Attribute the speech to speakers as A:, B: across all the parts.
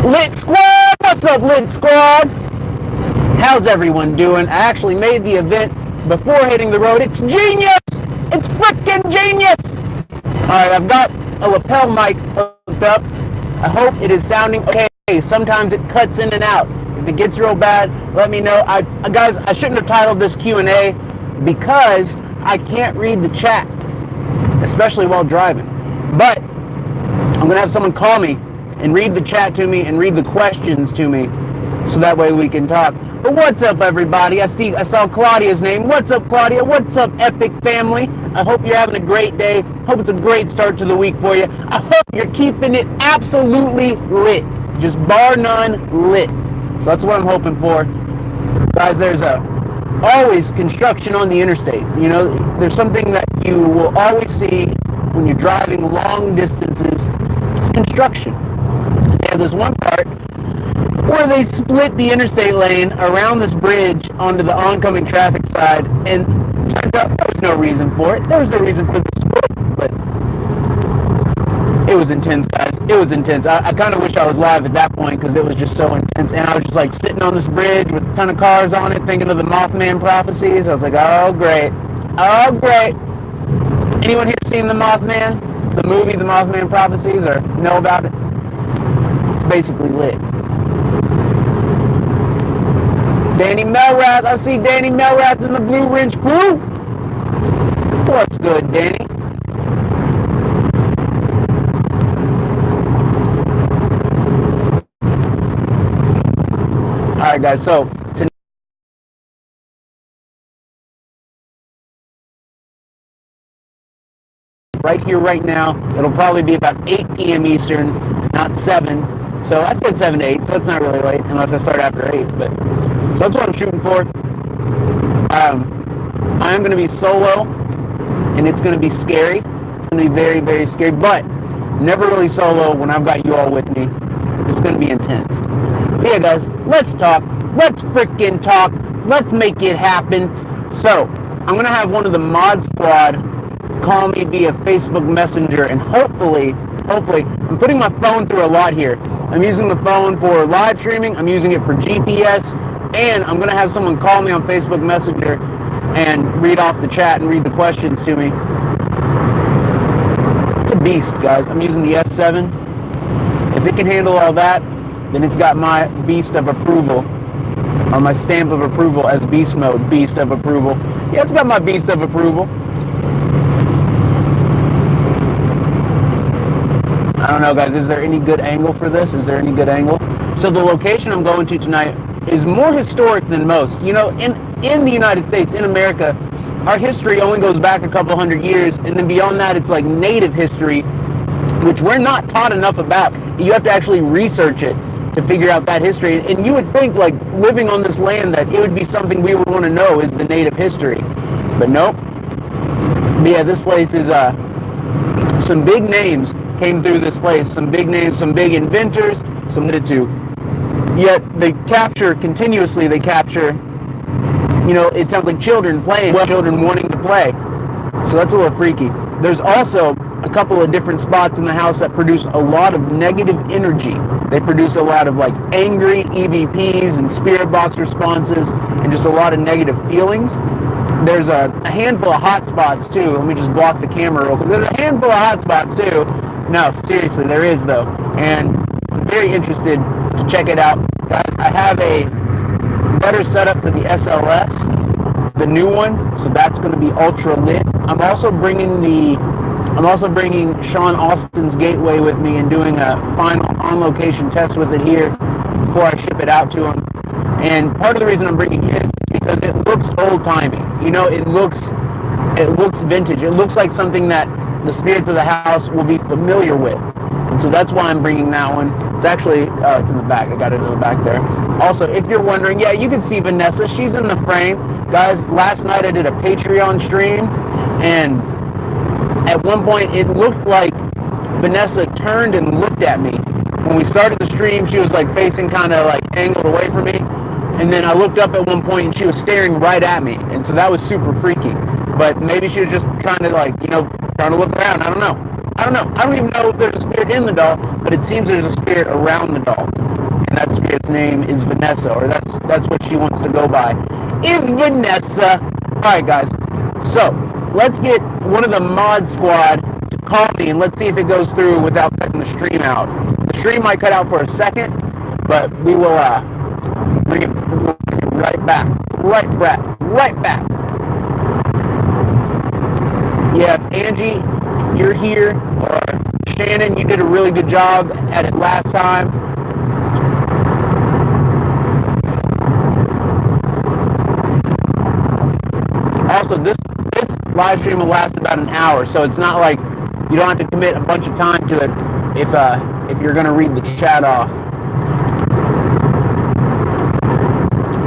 A: Lit Squad! What's up, Lit Squad? How's everyone doing? I actually made the event before hitting the road. It's genius! It's freaking genius! Alright, I've got a lapel mic hooked up. I hope it is sounding okay. Sometimes it cuts in and out. If it gets real bad, let me know. Guys, I shouldn't have titled this Q&A because I can't read the chat, especially while driving. But I'm going to have someone call me and read the chat to me and read the questions to me so that way we can talk. But what's up, everybody? I saw Claudia's name. What's up, Claudia? What's up, Epic family? I hope you're having a great day. Hope it's a great start to the week for you. I hope you're keeping it absolutely lit. Just bar none lit. So that's what I'm hoping for. Guys, there's always construction on the interstate. You know, there's something that you will always see when you're driving long distances. It's construction. They have this one part where they split the interstate lane around this bridge onto the oncoming traffic side, and turns out there was no reason for it. There was no reason for the split, but it was intense, guys. It was intense. I kind of wish I was live at that point because it was just so intense, and I was just like sitting on this bridge with a ton of cars on it, thinking of the Mothman prophecies. I was like, oh great, oh great. Anyone here seen the Mothman? The movie, The Mothman Prophecies, or know about it? It's basically lit. Danny Melrath, I see Danny Melrath in the Blue Wrench crew. What's good, Danny? Alright guys, so right here, right now, it'll probably be about 8 p.m. Eastern, not 7. So I said 7 to 8, so that's not really late unless I start after 8. But so that's what I'm shooting for. I am going to be solo, and it's going to be scary. It's going to be very, very scary, but never really solo when I've got you all with me. It's going to be intense. But yeah, guys, let's talk. Let's freaking talk. Let's make it happen. So I'm going to have one of the mod squad call me via Facebook Messenger, and hopefully, I'm putting my phone through a lot here. I'm using the phone for live streaming, I'm using it for GPS, and I'm going to have someone call me on Facebook Messenger and read off the chat and read the questions to me. It's a beast, guys. I'm using the S7. If it can handle all that, then it's got my beast of approval, or my stamp of approval as beast mode, beast of approval. Yeah, it's got my beast of approval. I don't know, guys, is there any good angle for this? Is there any good angle? So the location I'm going to tonight is more historic than most. You know, in the United States, in America, our history only goes back a couple hundred years, and then beyond that, it's like native history, which we're not taught enough about. You have to actually research it to figure out that history. And you would think, like, living on this land, that it would be something we would want to know is the native history. But nope. But yeah, this place is, some big names came through this place. Some big names, some big inventors, some did too. Yet they capture, continuously they capture, you know, it sounds like children playing, children wanting to play. So that's a little freaky. There's also a couple of different spots in the house that produce a lot of negative energy. They produce a lot of like angry EVPs and spirit box responses and just a lot of negative feelings. There's a handful of hot spots too. Let me just block the camera real quick. There's a handful of hot spots too. No, seriously, there is though. And I'm very interested to check it out. Guys, I have a better setup for the SLS, the new one, so that's going to be ultra lit. I'm also bringing Sean Austin's Gateway with me and doing a final on-location test with it here before I ship it out to him. And part of the reason I'm bringing his is because it looks old-timey. You know, it looks vintage. It looks like something that the spirits of the house will be familiar with. And so that's why I'm bringing that one. It's actually, it's in the back. I got it in the back there. Also, if you're wondering, yeah, you can see Vanessa. She's in the frame. Guys, last night I did a Patreon stream, and at one point it looked like Vanessa turned and looked at me. When we started the stream, she was like facing kind of like angled away from me. And then I looked up at one point and she was staring right at me. And so that was super freaky. But maybe she was just trying to, like, you know, trying to look around. I don't know. I don't know. I don't even know if there's a spirit in the doll, but it seems there's a spirit around the doll. And that spirit's name is Vanessa, or that's what she wants to go by. Is Vanessa. Alright, guys. So, let's get one of the mod squad to call me, and let's see if it goes through without cutting the stream out. The stream might cut out for a second, but we will bring it right back. Right back. Yeah, if Angie, if you're here, or Shannon, you did a really good job at it last time. Also, this live stream will last about an hour, so it's not like you don't have to commit a bunch of time to it if you're going to read the chat off.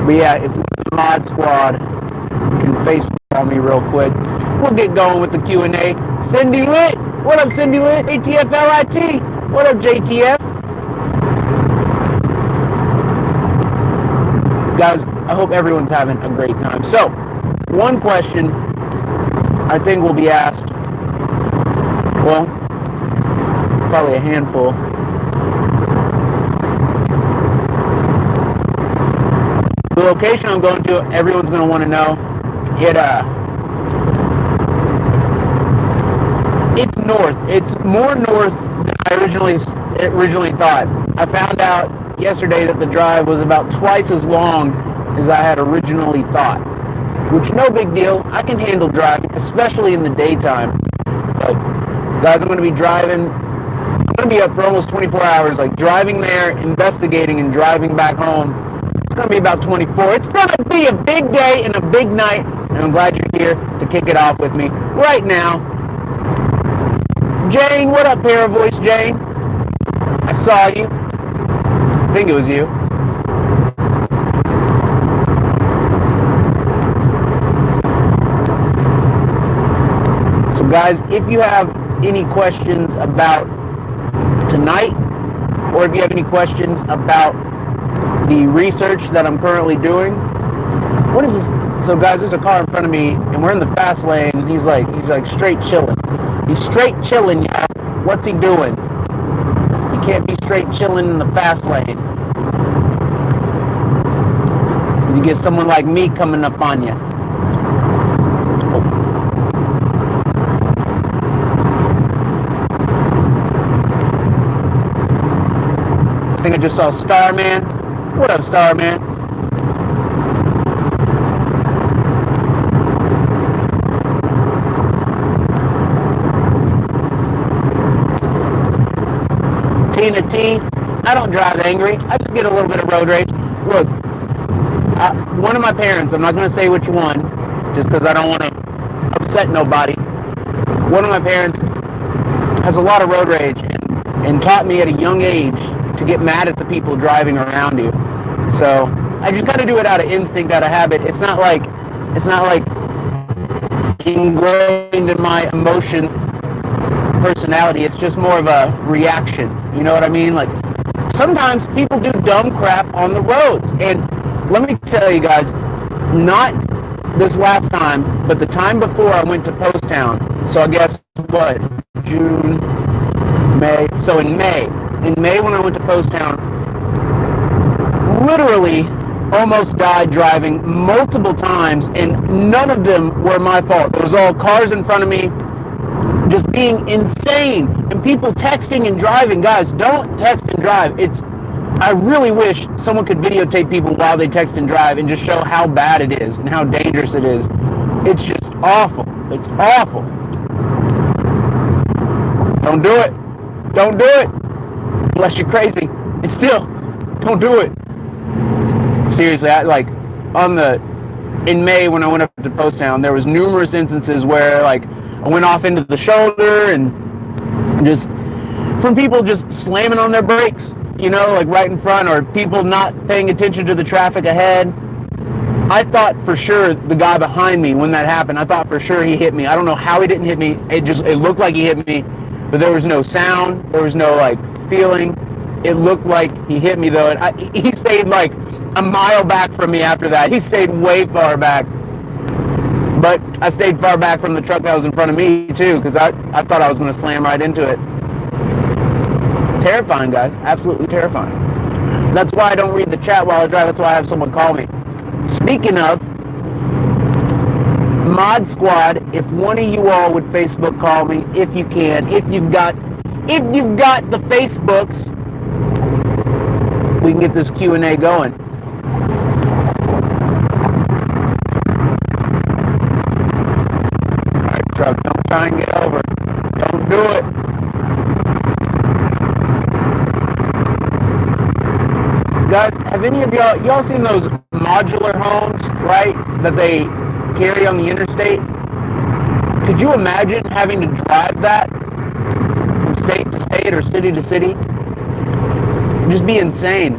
A: But yeah, if the mod squad can Facebook me real quick, we'll get going with the Q&A. Cindy Lit, what up, Cindy Lit? ATFLIT, what up, JTF? Guys, I hope everyone's having a great time. So, one question I think will be asked, well, probably a handful. The location I'm going to, everyone's going to want to know. It's north. It's more north than I originally thought. I found out yesterday that the drive was about twice as long as I had originally thought. Which, no big deal. I can handle driving, especially in the daytime. But, guys, I'm going to be driving. I'm going to be up for almost 24 hours, like driving there, investigating, and driving back home. It's going to be about 24. It's going to be a big day and a big night, and I'm glad you're here to kick it off with me right now. Jane, what up, Para Voice Jane? I saw you. I think it was you. So guys, if you have any questions about tonight, or if you have any questions about the research that I'm currently doing, what is this? So guys, there's a car in front of me, and we're in the fast lane, and he's like straight chilling. He's straight chilling, y'all. What's he doing? You can't be straight chilling in the fast lane. You get someone like me coming up on you. I think I just saw Starman. What up, Starman? Tina T, I don't drive angry. I just get a little bit of road rage. Look, one of my parents, I'm not going to say which one, just because I don't want to upset nobody. One of my parents has a lot of road rage and taught me at a young age to get mad at the people driving around you. So I just kind of do it out of instinct, out of habit. It's not like ingrained in my emotion personality. It's just more of a reaction. You know what I mean? Like, sometimes people do dumb crap on the roads. And let me tell you guys, not this last time, but the time before I went to Post Town. So I guess, what, June, May? So in May when I went to Post Town, literally almost died driving multiple times, and none of them were my fault. It was all cars in front of me just being insane, and people texting and driving. Guys, don't text and drive. I really wish someone could videotape people while they text and drive and just show how bad it is and how dangerous it is. It's just awful. It's awful. Don't do it. Don't do it. Unless you're crazy. And still, don't do it. Seriously, in May when I went up to Post Town, there was numerous instances where I went off into the shoulder and just from people just slamming on their brakes, right in front, or people not paying attention to the traffic ahead. I thought for sure the guy behind me, when that happened, I thought for sure he hit me. I don't know how he didn't hit me. It looked like he hit me, but there was no sound. There was no feeling. It looked like he hit me though, and he stayed a mile back from me after that. He stayed way far back. But I stayed far back from the truck that was in front of me too, because I thought I was going to slam right into it. Terrifying, guys. Absolutely terrifying. That's why I don't read the chat while I drive. That's why I have someone call me. Speaking of, Mod Squad, if one of you all would Facebook call me, if you can, if you've got the Facebooks, we can get this Q&A going. All right, truck, don't try and get over. Don't do it. Guys, have any of y'all seen those modular homes, right, that they carry on the interstate? Could you imagine having to drive that from state to state or city to city? It'd just be insane.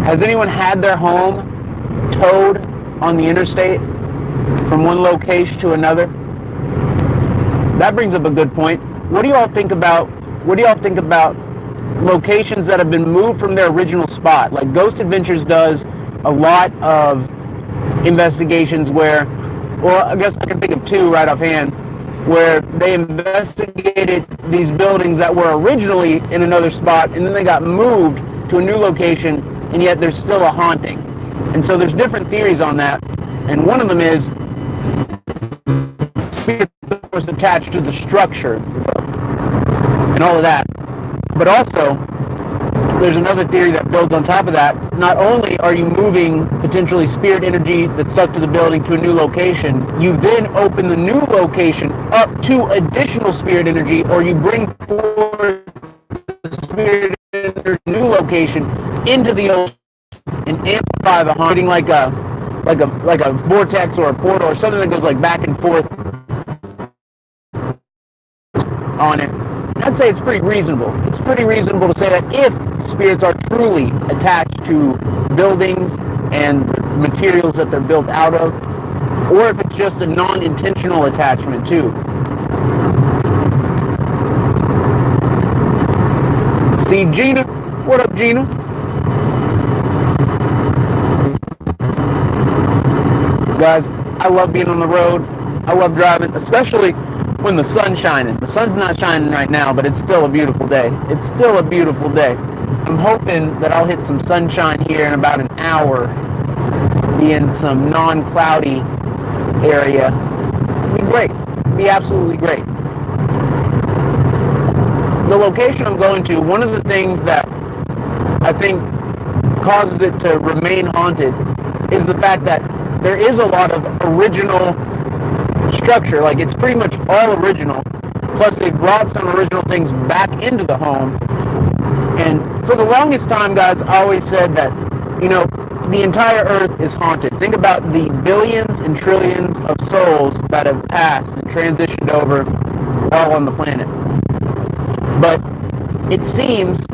A: Has anyone had their home towed on the interstate from one location to another? That brings up a good point. What do y'all think about locations that have been moved from their original spot? Like Ghost Adventures does a lot of investigations where, well, I guess I can think of two right offhand, where they investigated these buildings that were originally in another spot and then they got moved to a new location, and yet there's still a haunting. And so there's different theories on that, and one of them is was attached to the structure and all of that. But also, there's another theory that builds on top of that. Not only are you moving potentially spirit energy that's stuck to the building to a new location, you then open the new location up to additional spirit energy, or you bring forward the spirit energy new location into the ocean and amplify the haunting, like a vortex or a portal or something that goes like back and forth on it. I'd say it's pretty reasonable. It's pretty reasonable to say that if spirits are truly attached to buildings and materials that they're built out of, or if it's just a non-intentional attachment too. See Gina? What up, Gina? Guys, I love being on the road. I love driving, especially when the sun's shining. The sun's not shining right now, but it's still a beautiful day. It's still a beautiful day. I'm hoping that I'll hit some sunshine here in about an hour, be in some non-cloudy area. It'd be great. It'd be absolutely great. The location I'm going to, one of the things that I think causes it to remain haunted is the fact that there is a lot of original structure. Like, it's pretty much all original, plus they brought some original things back into the home. And for the longest time, guys, I always said that, you know, the entire earth is haunted. Think about the billions and trillions of souls that have passed and transitioned over while on the planet. But it seems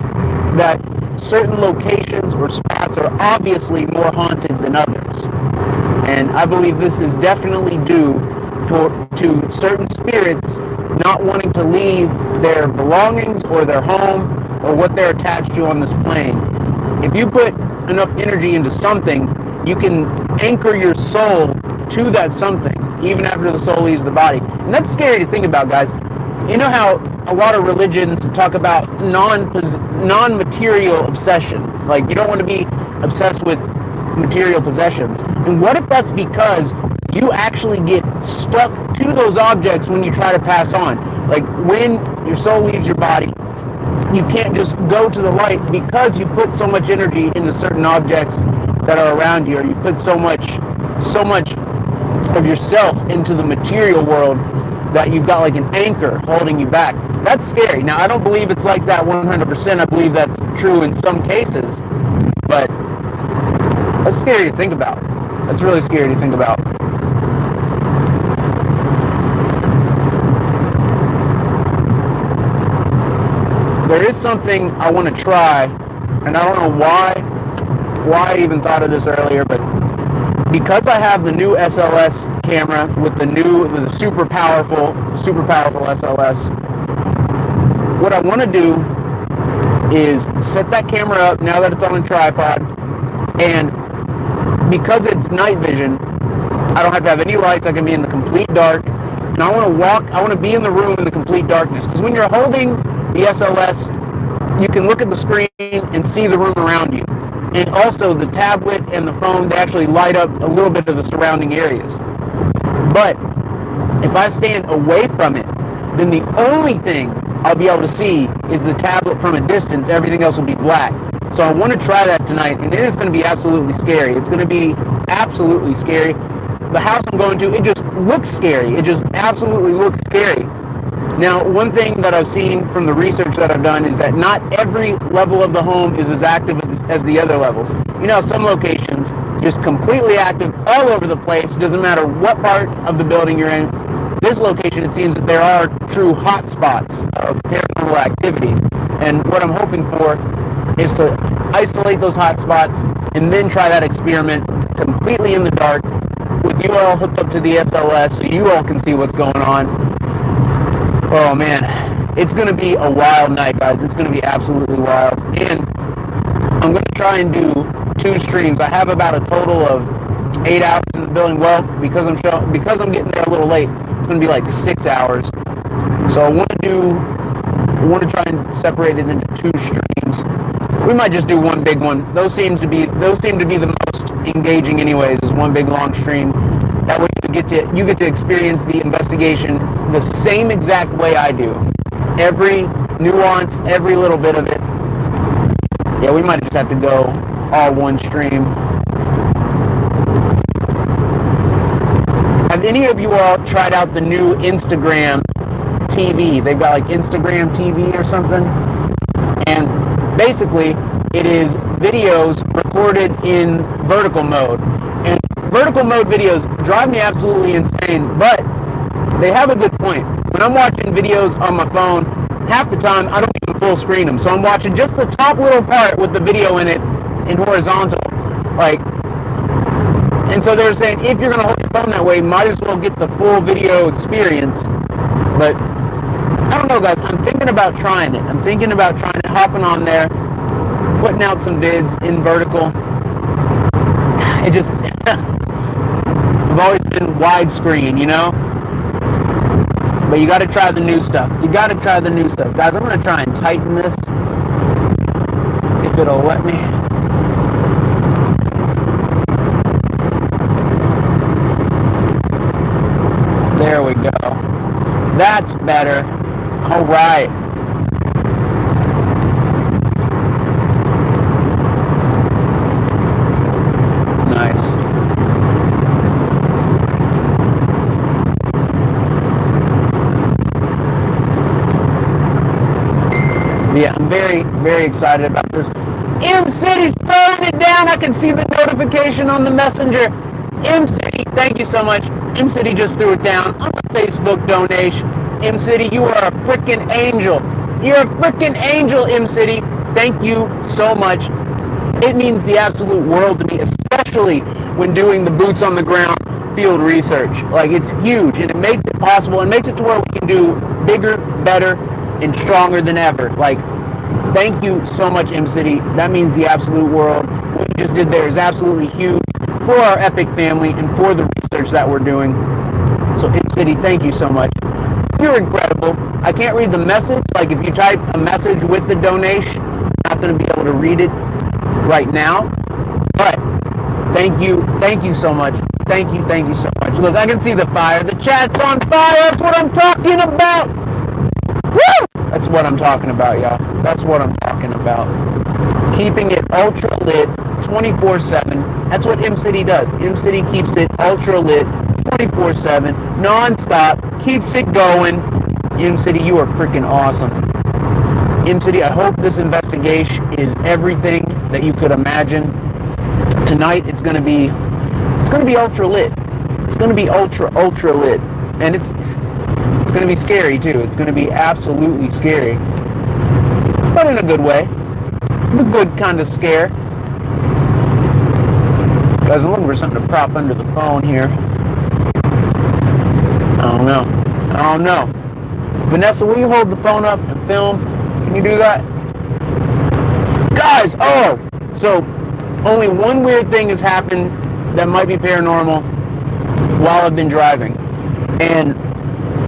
A: that certain locations or spots are obviously more haunted than others. And I believe this is definitely due to certain spirits not wanting to leave their belongings or their home or what they're attached to on this plane. If you put enough energy into something, you can anchor your soul to that something, even after the soul leaves the body. And that's scary to think about, guys. You know how a lot of religions talk about non-material obsession? Like, you don't want to be obsessed with material possessions. And what if that's because you actually get stuck to those objects when you try to pass on? Like, when your soul leaves your body, you can't just go to the light because you put so much energy into certain objects that are around you, or you put so much of yourself into the material world that you've got like an anchor holding you back. That's scary. Now, I don't believe it's like that 100%. I believe that's true in some cases, but that's scary to think about. That's really scary to think about. There is something I want to try, and I don't know why I even thought of this earlier, but because I have the new SLS camera with the super powerful SLS, what I want to do is set that camera up now that it's on a tripod, and because it's night vision, I don't have to have any lights. I can be in the complete dark. And I want to be in the room in the complete darkness. Because when you're holding the SLS, you can look at the screen and see the room around you. And also the tablet and the phone, they actually light up a little bit of the surrounding areas. But if I stand away from it, then the only thing I'll be able to see is the tablet from a distance. Everything else will be black. So I want to try that tonight, and it is going to be absolutely scary. It's going to be absolutely scary. The house I'm going to, it just looks scary. It just absolutely looks scary. Now, one thing that I've seen from the research that I've done is that not every level of the home is as active as the other levels. You know, some locations just completely active all over the place. It doesn't matter what part of the building you're in. This location, it seems that there are true hot spots of paranormal activity. And what I'm hoping for is to isolate those hot spots and then try that experiment completely in the dark with you all hooked up to the SLS so you all can see what's going on. Oh man, it's going to be a wild night, guys. It's going to be absolutely wild. And I'm going to try and do 2 streams. I have about a total of 8 hours in the building. Well, because I'm getting there a little late, it's going to be like 6 hours. So I want to try and separate it into 2 streams. We might just do one big one. Those seem to be the most engaging anyways, is one big long stream. That way you get to experience the investigation the same exact way I do. Every nuance, every little bit of it. Yeah, we might just have to go all one stream. Have any of you all tried out the new Instagram TV? They've got like Instagram TV or something. And basically, it is videos recorded in vertical mode. And vertical mode videos drive me absolutely insane, but they have a good point. When I'm watching videos on my phone, half the time I don't even full screen them. So I'm watching just the top little part with the video in it in horizontal. And so they're saying if you're going to hold your phone that way, you might as well get the full video experience. But I don't know, guys. I'm thinking about trying it. Hopping on there, putting out some vids in vertical. It just, I've always been widescreen, you know? But you got to try the new stuff. Guys, I'm going to try and tighten this, if it'll let me. There we go. That's better. All right. Nice. Yeah, I'm very, very excited about this. M-City's throwing it down. I can see the notification on the messenger. M-City, thank you so much. M-City just threw it down on a Facebook donation. M-City, you are a freaking angel. You're a freaking angel, M-City. Thank you so much. It means the absolute world to me, especially when doing the boots on the ground field research. Like, it's huge, and it makes it possible. It makes it to where we can do bigger, better, and stronger than ever. Like, thank you so much, M-City. That means the absolute world. What you just did there is absolutely huge for our epic family and for the research that we're doing. So, M-City, thank you so much. You're incredible. I can't read the message. Like, if you type a message with the donation, I'm not going to be able to read it right now. But thank you so much. Thank you so much. Look, I can see the fire. The chat's on fire. That's what I'm talking about. Woo! That's what I'm talking about, y'all. That's what I'm talking about. Keeping it ultra lit 24/7. That's what M-City does. M-City keeps it ultra lit 24/7, non-stop, keeps it going. M-City, you are freaking awesome. M-City, I hope this investigation is everything that you could imagine. Tonight, it's gonna be ultra lit. It's gonna be ultra lit, and it's gonna be scary too. It's gonna be absolutely scary, but in a good way, the good kind of scare. Guys, I'm looking for something to prop under the phone here. I don't know. Vanessa, will you hold the phone up and film? Can you do that? Guys, so only one weird thing has happened that might be paranormal. while I've been driving. And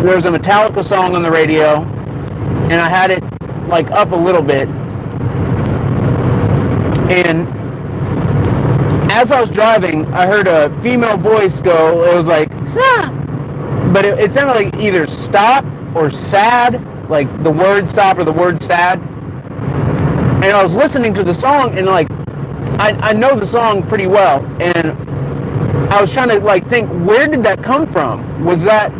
A: there's a Metallica song on the radio, and I had it like up a little bit. And as I was driving, I heard a female voice go, it was like, stop. But it sounded like either stop or sad, like the word stop or the word sad. And I was listening to the song, and like, I know the song pretty well, and I was trying to like think, where did that come from? Was that,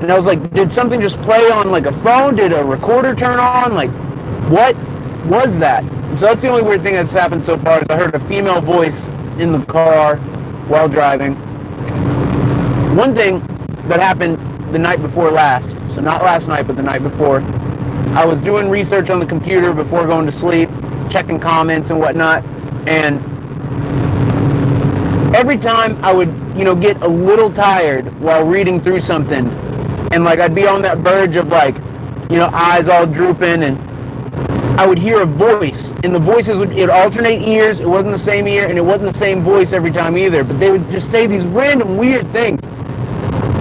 A: and I was like, did something just play on like a phone? Did a recorder turn on? Like, what was that? And so that's the only weird thing that's happened so far, is I heard a female voice in the car while driving. One thing that happened the night before last, so not last night, but the night before, I was doing research on the computer before going to sleep, checking comments and whatnot, and every time I would, get a little tired while reading through something, and like I'd be on that verge of like, eyes all drooping, and I would hear a voice, and the voices would alternate ears. It wasn't the same ear, and it wasn't the same voice every time either, but they would just say these random weird things.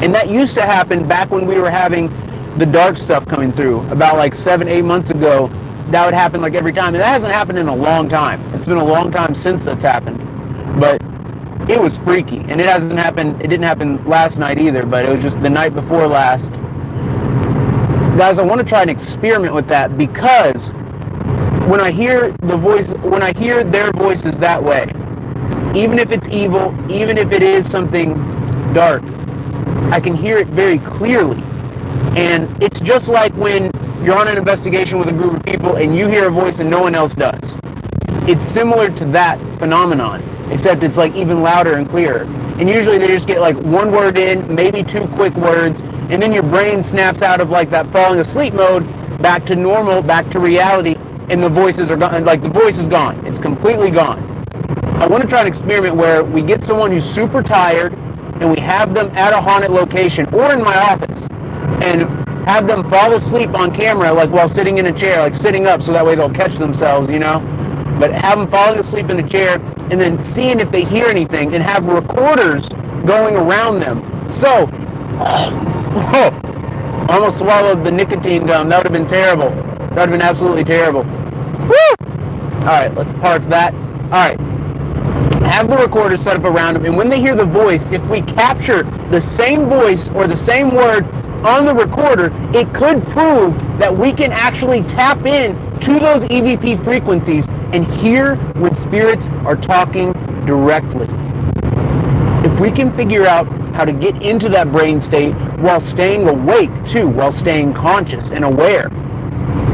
A: And that used to happen back when we were having the dark stuff coming through, about like 7-8 months ago. That would happen like every time, and that hasn't happened in a long time. It's been a long time since that's happened, but it was freaky. And it didn't happen last night either, but it was just the night before last. Guys, I want to try and experiment with that, because when I hear their voices that way, even if it's evil, even if it is something dark, I can hear it very clearly. And it's just like when you're on an investigation with a group of people and you hear a voice and no one else does. It's similar to that phenomenon, except it's like even louder and clearer. And usually they just get like one word in, maybe two quick words, and then your brain snaps out of like that falling asleep mode back to normal, back to reality, and the voices are gone. Like the voice is gone. It's completely gone. I want to try an experiment where we get someone who's super tired and we have them at a haunted location or in my office and have them fall asleep on camera, like while sitting in a chair, like sitting up, so that way they'll catch themselves, but have them falling asleep in a chair and then seeing if they hear anything, and have recorders going around them. So, I almost swallowed the nicotine gum. That would have been terrible. That would have been absolutely terrible. Woo! Alright, let's park that. Alright. Have the recorder set up around them, and when they hear the voice, if we capture the same voice or the same word on the recorder, it could prove that we can actually tap in to those EVP frequencies and hear when spirits are talking directly. If we can figure out how to get into that brain state while staying awake too, while staying conscious and aware,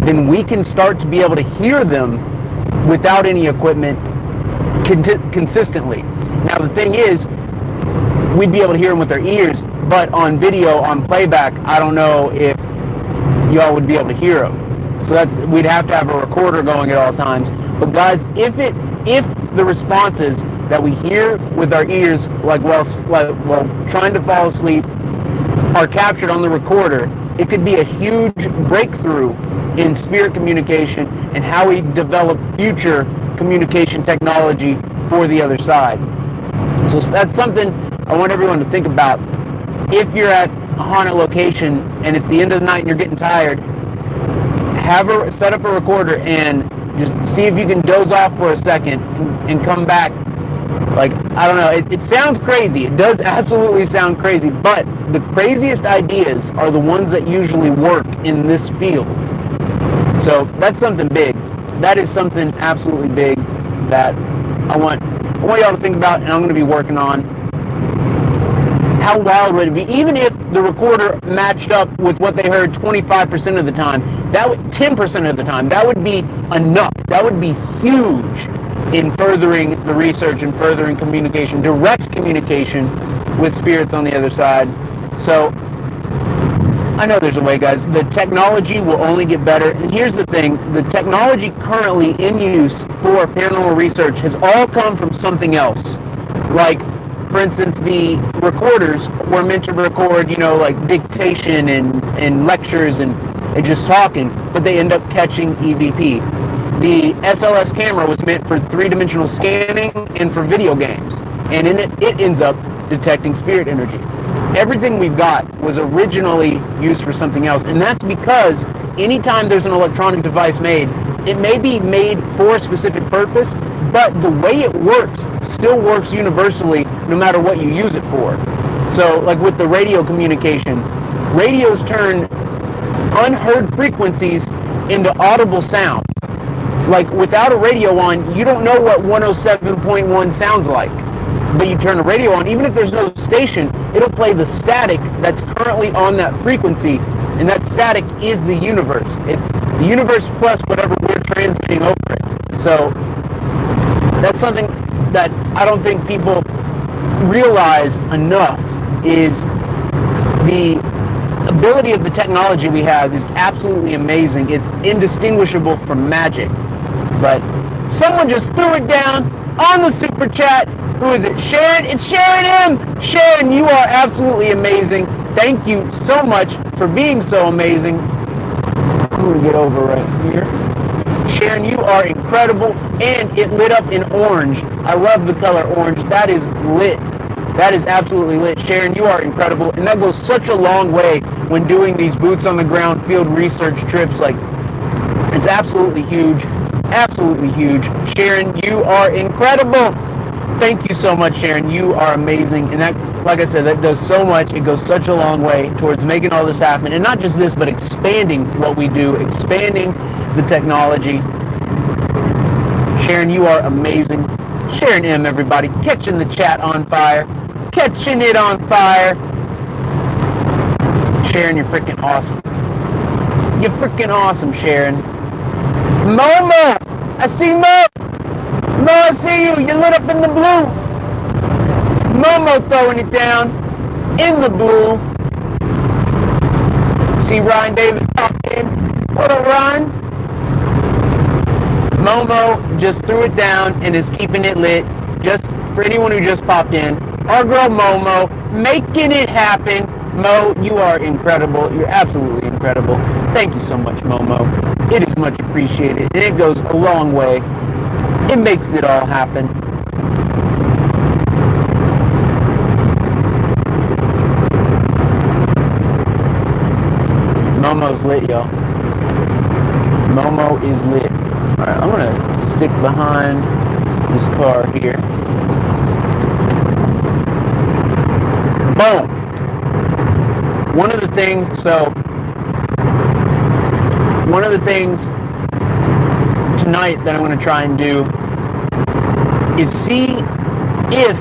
A: then we can start to be able to hear them without any equipment consistently. Now the thing is, we'd be able to hear them with our ears, but on video, on playback, I don't know if y'all would be able to hear them. So we'd have to have a recorder going at all times. But guys, if the responses that we hear with our ears, like while trying to fall asleep, are captured on the recorder, it could be a huge breakthrough in spirit communication and how we develop future communication technology for the other side. So that's something I want everyone to think about. If you're at a haunted location and it's the end of the night and you're getting tired, set up a recorder and just see if you can doze off for a second and come back. Like, I don't know, it sounds crazy. It does absolutely sound crazy, but the craziest ideas are the ones that usually work in this field. So that's something big. That is something absolutely big that I want y'all to think about, and I'm going to be working on. How wild would it be, even if the recorder matched up with what they heard 25% of the time, 10% of the time, that would be enough. That would be huge in furthering the research and furthering communication, direct communication with spirits on the other side. So, I know there's a way, guys. The technology will only get better. And here's the thing. The technology currently in use for paranormal research has all come from something else. Like, for instance, the recorders were meant to record, like dictation and lectures and just talking, but they end up catching EVP. The SLS camera was meant for three-dimensional scanning and for video games, and in it ends up detecting spirit energy. everything we've got was originally used for something else. And that's because anytime there's an electronic device made, it may be made for a specific purpose, but the way it works still works universally no matter what you use it for. So like with the radio communication, radios turn unheard frequencies into audible sound. Like without a radio on, you don't know what 107.1 sounds like. But you turn the radio on, even if there's no station, it'll play the static that's currently on that frequency, and that static is the universe. It's the universe plus whatever we're transmitting over it. So that's something that I don't think people realize enough, is the ability of the technology we have is absolutely amazing. It's indistinguishable from magic. But someone just threw it down on the super chat. Who is it? Sharon? It's Sharon M. Sharon, you are absolutely amazing. Thank you so much for being so amazing. I'm going to get over right here. Sharon, you are incredible. And it lit up in orange. I love the color orange. That is lit. That is absolutely lit. Sharon, you are incredible. And that goes such a long way when doing these boots on the ground field research trips. Like, it's absolutely huge. Absolutely huge. Sharon, you are incredible. Thank you so much, Sharon. You are amazing. And that, like I said, that does so much. It goes such a long way towards making all this happen. And not just this, but expanding what we do, expanding the technology. Sharon, you are amazing. Sharon M, everybody. Catching the chat on fire. Catching it on fire. Sharon, you're freaking awesome. You're freaking awesome, Sharon. Momo! I see Mo! Mo, I see you. You're lit up in the blue. Momo throwing it down in the blue. See Ryan Davis popped in. What up, Ryan? Momo just threw it down and is keeping it lit. Just for anyone who just popped in. Our girl Momo making it happen. Mo, you are incredible. You're absolutely incredible. Thank you so much, Momo. It is much appreciated. And it goes a long way. It makes it all happen. Momo's lit, y'all. Momo is lit. Alright, I'm gonna stick behind this car here. Boom! One of the things tonight that I'm going to try and do is see if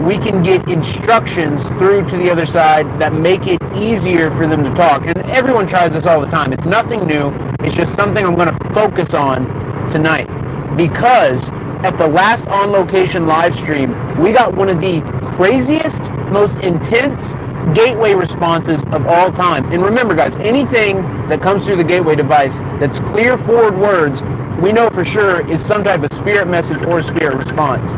A: we can get instructions through to the other side that make it easier for them to talk. And everyone tries this all the time. It's nothing new. It's just something I'm going to focus on tonight. Because at the last On Location live stream, we got one of the craziest, most intense gateway responses of all time. And remember, guys, anything that comes through the gateway device that's clear forward words, we know for sure is some type of spirit message or spirit response.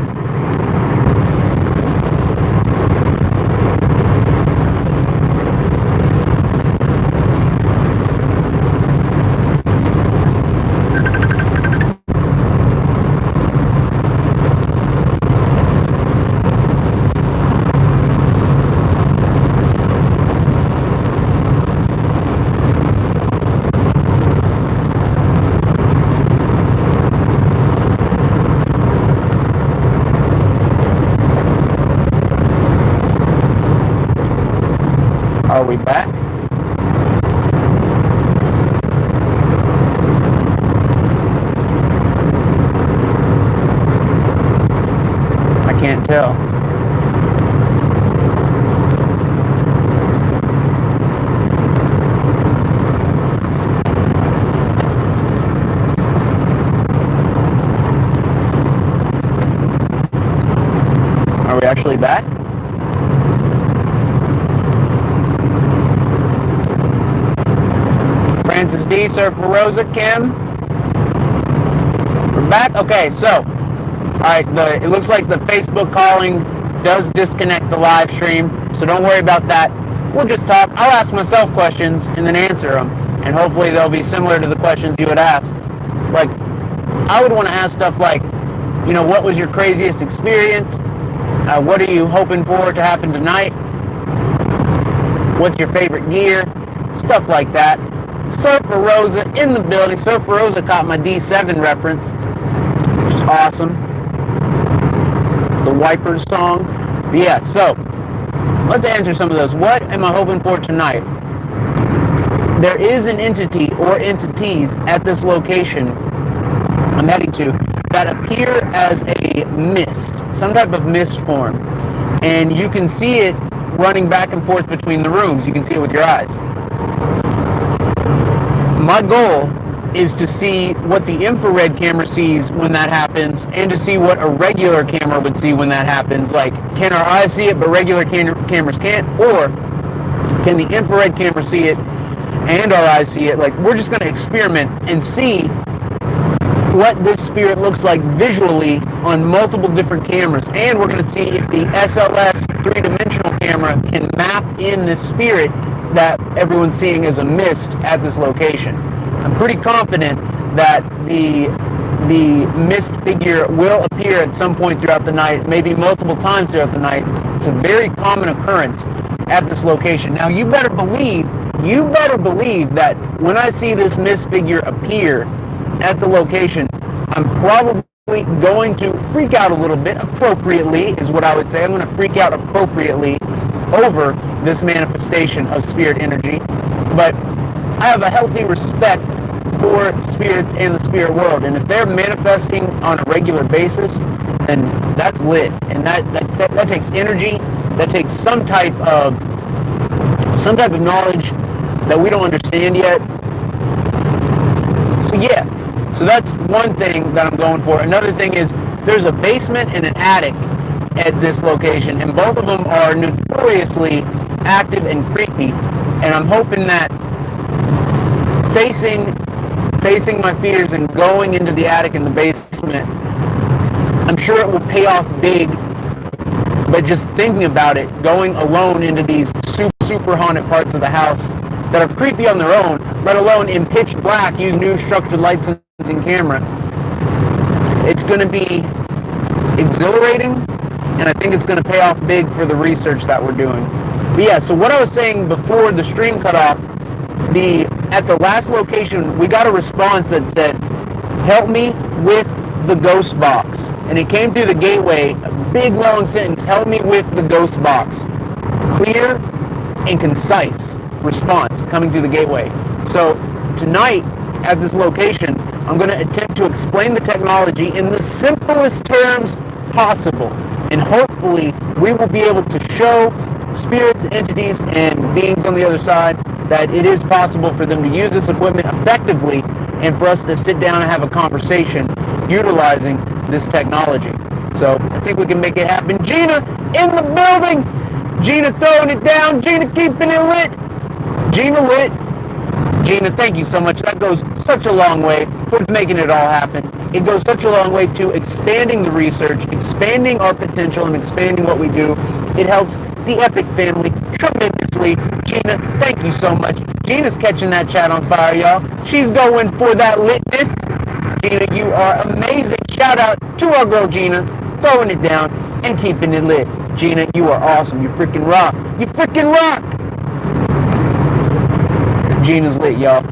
A: Are we back? I can't tell. Are we actually back? Francis D, Surfer Rosa, Kim. We're back. Okay, so, all right, it looks like the Facebook calling does disconnect the live stream, so don't worry about that. We'll just talk. I'll ask myself questions and then answer them, and hopefully they'll be similar to the questions you would ask. Like, I would want to ask stuff like, you know, what was your craziest experience? What are you hoping for to happen tonight? What's your favorite gear? Stuff like that. Surfer Rosa in the building. Surfer Rosa caught my D7 reference, which is awesome. The Wipers song. But yeah, so let's answer some of those. What am I hoping for tonight? There is an entity or entities at this location I'm heading to that appear as a mist, some type of mist form. And you can see it running back and forth between the rooms. You can see it with your eyes. My goal is to see what the infrared camera sees when that happens, and to see what a regular camera would see when that happens. Like, can our eyes see it but regular cameras can't? Or can the infrared camera see it and our eyes see it? Like, we're just going to experiment and see what this spirit looks like visually on multiple different cameras. And we're going to see if the SLS three-dimensional camera can map in the spirit that everyone's seeing as a mist at this location. I'm pretty confident that the mist figure will appear at some point throughout the night, maybe multiple times throughout the night. It's a very common occurrence at this location. Now, you better believe that when I see this mist figure appear at the location, I'm probably going to freak out a little bit, appropriately is what I would say. I'm going to freak out appropriately over this manifestation of spirit energy. But I have a healthy respect for spirits and the spirit world, and if they're manifesting on a regular basis, then that's lit. And that takes energy, that takes some type of knowledge that we don't understand yet. So yeah, so that's one thing that I'm going for. Another thing is there's a basement and an attic at this location, and both of them are notoriously active and creepy, and I'm hoping that facing my fears and going into the attic and the basement, I'm sure it will pay off big. But just thinking about it, going alone into these super haunted parts of the house that are creepy on their own, let alone in pitch black, use new structured light sensing camera, it's going to be exhilarating, and I think it's going to pay off big for the research that we're doing. But yeah, so what I was saying before the stream cut off, at the last location, we got a response that said, help me with the ghost box. And it came through the gateway, a big long sentence, help me with the ghost box. Clear and concise response coming through the gateway. So tonight at this location, I'm going to attempt to explain the technology in the simplest terms possible. And hopefully we will be able to show spirits, entities, and beings on the other side that it is possible for them to use this equipment effectively, and for us to sit down and have a conversation utilizing this technology. So I think we can make it happen. Gina in the building. Gina throwing it down. Gina keeping it lit. Gina lit. Gina, thank you so much. That goes such a long way towards making it all happen. It goes such a long way to expanding the research, expanding our potential, and expanding what we do. It helps the Epic family tremendously. Gina, thank you so much. Gina's catching that chat on fire, y'all. She's going for that litness. Gina, you are amazing. Shout out to our girl Gina, throwing it down and keeping it lit. Gina, you are awesome. You freaking rock. You freaking rock. Gina's lit, y'all.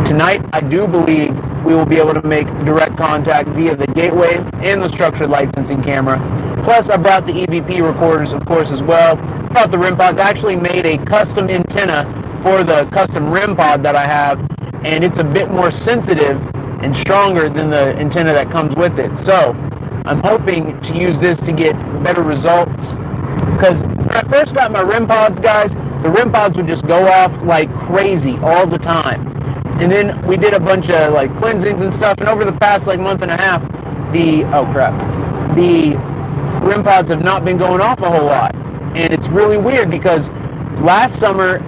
A: Tonight, I do believe we will be able to make direct contact via the gateway and the structured light sensing camera. Plus, I brought the EVP recorders, of course, as well. Brought the REM pods. I actually made a custom antenna for the custom REM pod that I have, and it's a bit more sensitive and stronger than the antenna that comes with it. So, I'm hoping to use this to get better results. Because when I first got my REM pods, guys, the REM pods would just go off like crazy all the time. And then we did a bunch of like cleansings and stuff, and over the past like month and a half, the REM pods have not been going off a whole lot. And it's really weird because last summer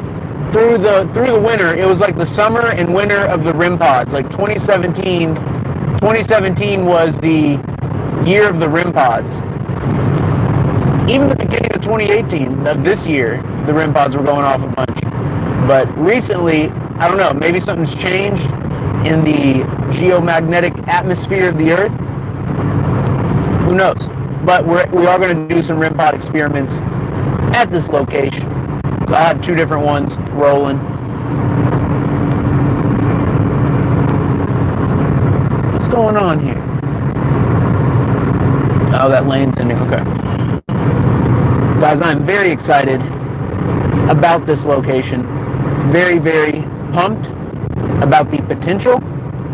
A: through the winter, it was like the summer and winter of the REM pods. Like 2017 was the year of the REM pods. Even the beginning of 2018, of this year, the REM pods were going off a bunch. But recently, I don't know, maybe something's changed in the geomagnetic atmosphere of the Earth. Who knows? But we are going to do some REM pod experiments at this location. So I have two different ones rolling. What's going on here? Oh, that lane's ending. Okay. Guys, I'm very excited about this location. Very, very pumped about the potential.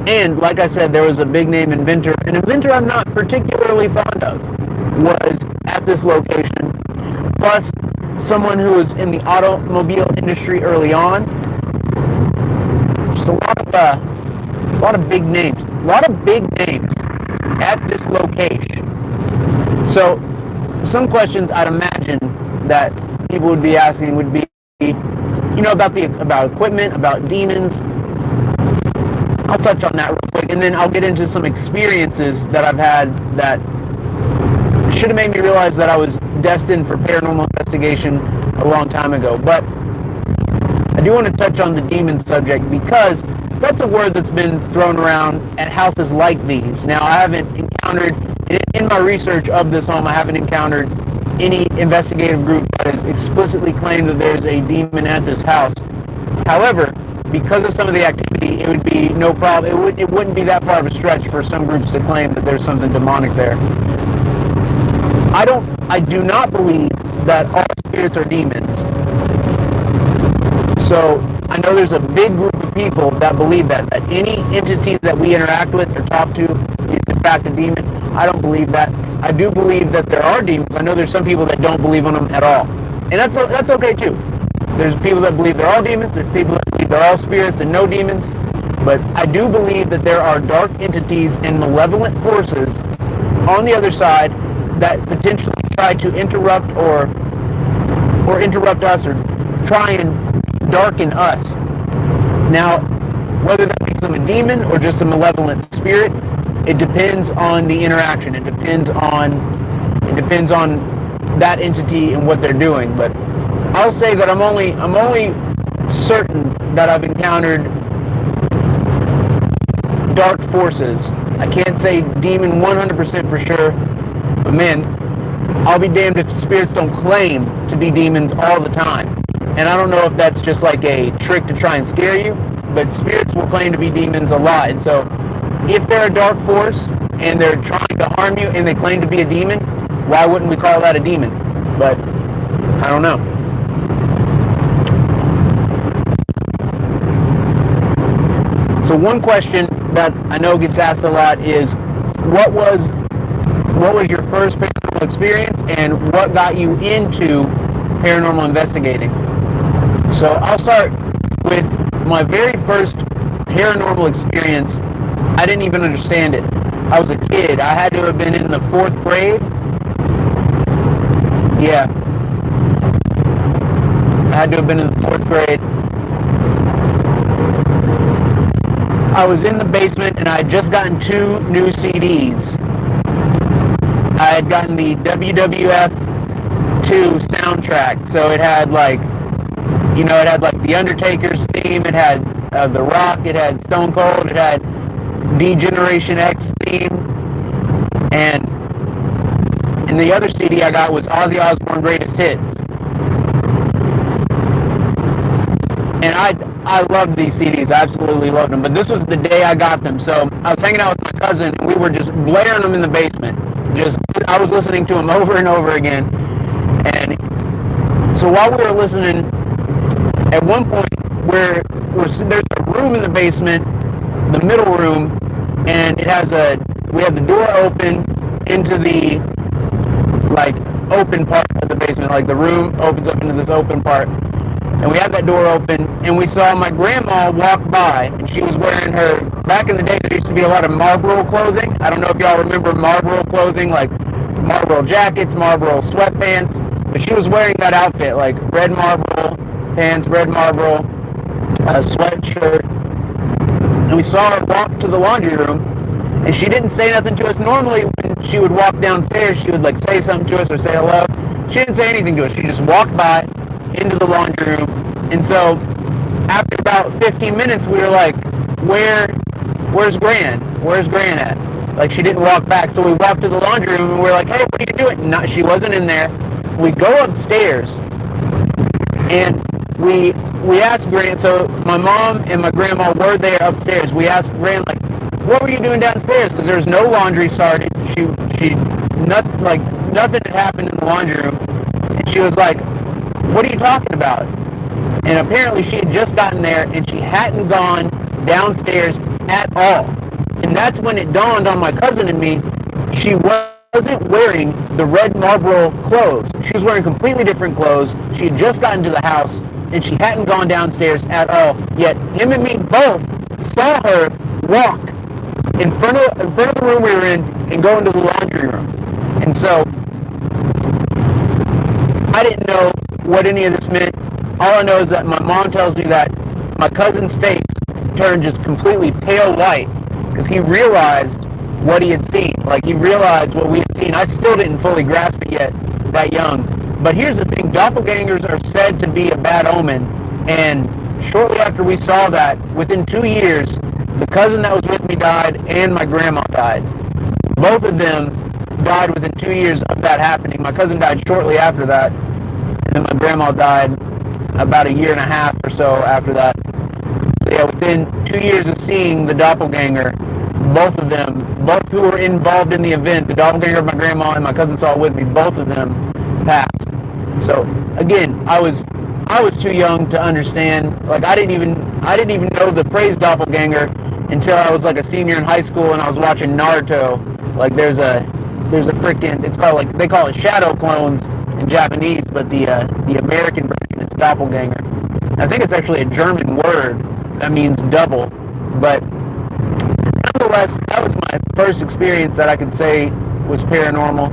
A: And like I said, there was a big name inventor. An inventor I'm not particularly fond of was at this location. Plus, someone who was in the automobile industry early on. Just a lot of big names. A lot of big names at this location. So, some questions I'd imagine that people would be asking would be, about equipment, about demons. I'll touch on that real quick, and then I'll get into some experiences that I've had that should have made me realize that I was destined for paranormal investigation a long time ago. But I do want to touch on the demon subject because that's a word that's been thrown around at houses like these. Now, I haven't encountered, in my research of this home, I haven't encountered any investigative group that has explicitly claimed that there's a demon at this house. However, because of some of the activity, it would be no problem. It wouldn't be that far of a stretch for some groups to claim that there's something demonic there. I do not believe that all spirits are demons. So I know there's a big group of people that believe that any entity that we interact with or talk to is in fact a demon. I don't believe that. I do believe that there are demons. I know there's some people that don't believe in them at all. And that's okay too. There's people that believe they're all demons. There's people that believe they're all spirits and no demons. But I do believe that there are dark entities and malevolent forces on the other side that potentially try to interrupt or interrupt us or try and darken us. Now, whether that makes them a demon or just a malevolent spirit, it depends on the interaction. It depends on that entity and what they're doing. But I'll say that I'm only certain that I've encountered dark forces. I can't say demon 100% for sure, but man, I'll be damned if spirits don't claim to be demons all the time. And I don't know if that's just like a trick to try and scare you, but spirits will claim to be demons a lot. And so if they're a dark force and they're trying to harm you and they claim to be a demon, why wouldn't we call that a demon? But I don't know. So one question that I know gets asked a lot is, what was your first paranormal experience and what got you into paranormal investigating? So I'll start with my very first paranormal experience. I didn't even understand it. I was a kid. I had to have been in the 4th grade. Yeah. I had to have been in the 4th grade. I was in the basement and I had just gotten 2 new CDs. I had gotten the WWF 2 soundtrack. So it had like The Undertaker's theme, it had The Rock, it had Stone Cold, it had D-Generation X theme, and the other CD I got was Ozzy Osbourne Greatest Hits. And I loved these CDs, I absolutely loved them, but this was the day I got them, so I was hanging out with my cousin, and we were just blaring them in the basement. I was listening to them over and over again, and so while we were listening, at one point, there's a room in the basement, the middle room, and we have the door open into the, open part of the basement, the room opens up into this open part, and we had that door open, and we saw my grandma walk by, and she was wearing back in the day, there used to be a lot of Marlboro clothing. I don't know if y'all remember Marlboro clothing, like Marlboro jackets, Marlboro sweatpants, but she was wearing that outfit, like red Marlboro pants, red Marlboro sweatshirt, and we saw her walk to the laundry room, and she didn't say nothing to us. Normally, when she would walk downstairs, she would say something to us or say hello. She didn't say anything to us. She just walked by into the laundry room, and so after about 15 minutes, we were like, where's Gran? Where's Gran at? She didn't walk back, so we walked to the laundry room, and we were like, hey, what are you doing? No, she wasn't in there. We go upstairs, And we asked Grant, so my mom and my grandma were there upstairs. We asked Grant, like, what were you doing downstairs? Because there's no laundry started. Nothing had happened in the laundry room. And she was like, what are you talking about? And apparently she had just gotten there and she hadn't gone downstairs at all. And that's when it dawned on my cousin and me, she wasn't wearing the red Marlboro clothes. She was wearing completely different clothes. She had just gotten to the house and she hadn't gone downstairs at all. Yet him and me both saw her walk in front of the room we were in and go into the laundry room. And so I didn't know what any of this meant. All I know is that my mom tells me that my cousin's face turned just completely pale white because he realized what he had seen. Like, he realized what we had seen. I still didn't fully grasp it yet, that young. But here's the thing, doppelgangers are said to be a bad omen. And shortly after we saw that, within 2 years, the cousin that was with me died and my grandma died. Both of them died within 2 years of that happening. My cousin died shortly after that. And then my grandma died about a year and a half or so after that. So yeah, within 2 years of seeing the doppelganger, both of them, both who were involved in the event, the doppelganger of my grandma and my cousin saw it with me, both of them passed. So again, I was too young to understand. Like, I didn't even know the phrase doppelganger until I was like a senior in high school and I was watching Naruto. Like, there's a freaking, it's called, like, they call it shadow clones in Japanese, but the American version is doppelganger. I think it's actually a German word that means double, but nonetheless, that was my first experience that I could say was paranormal.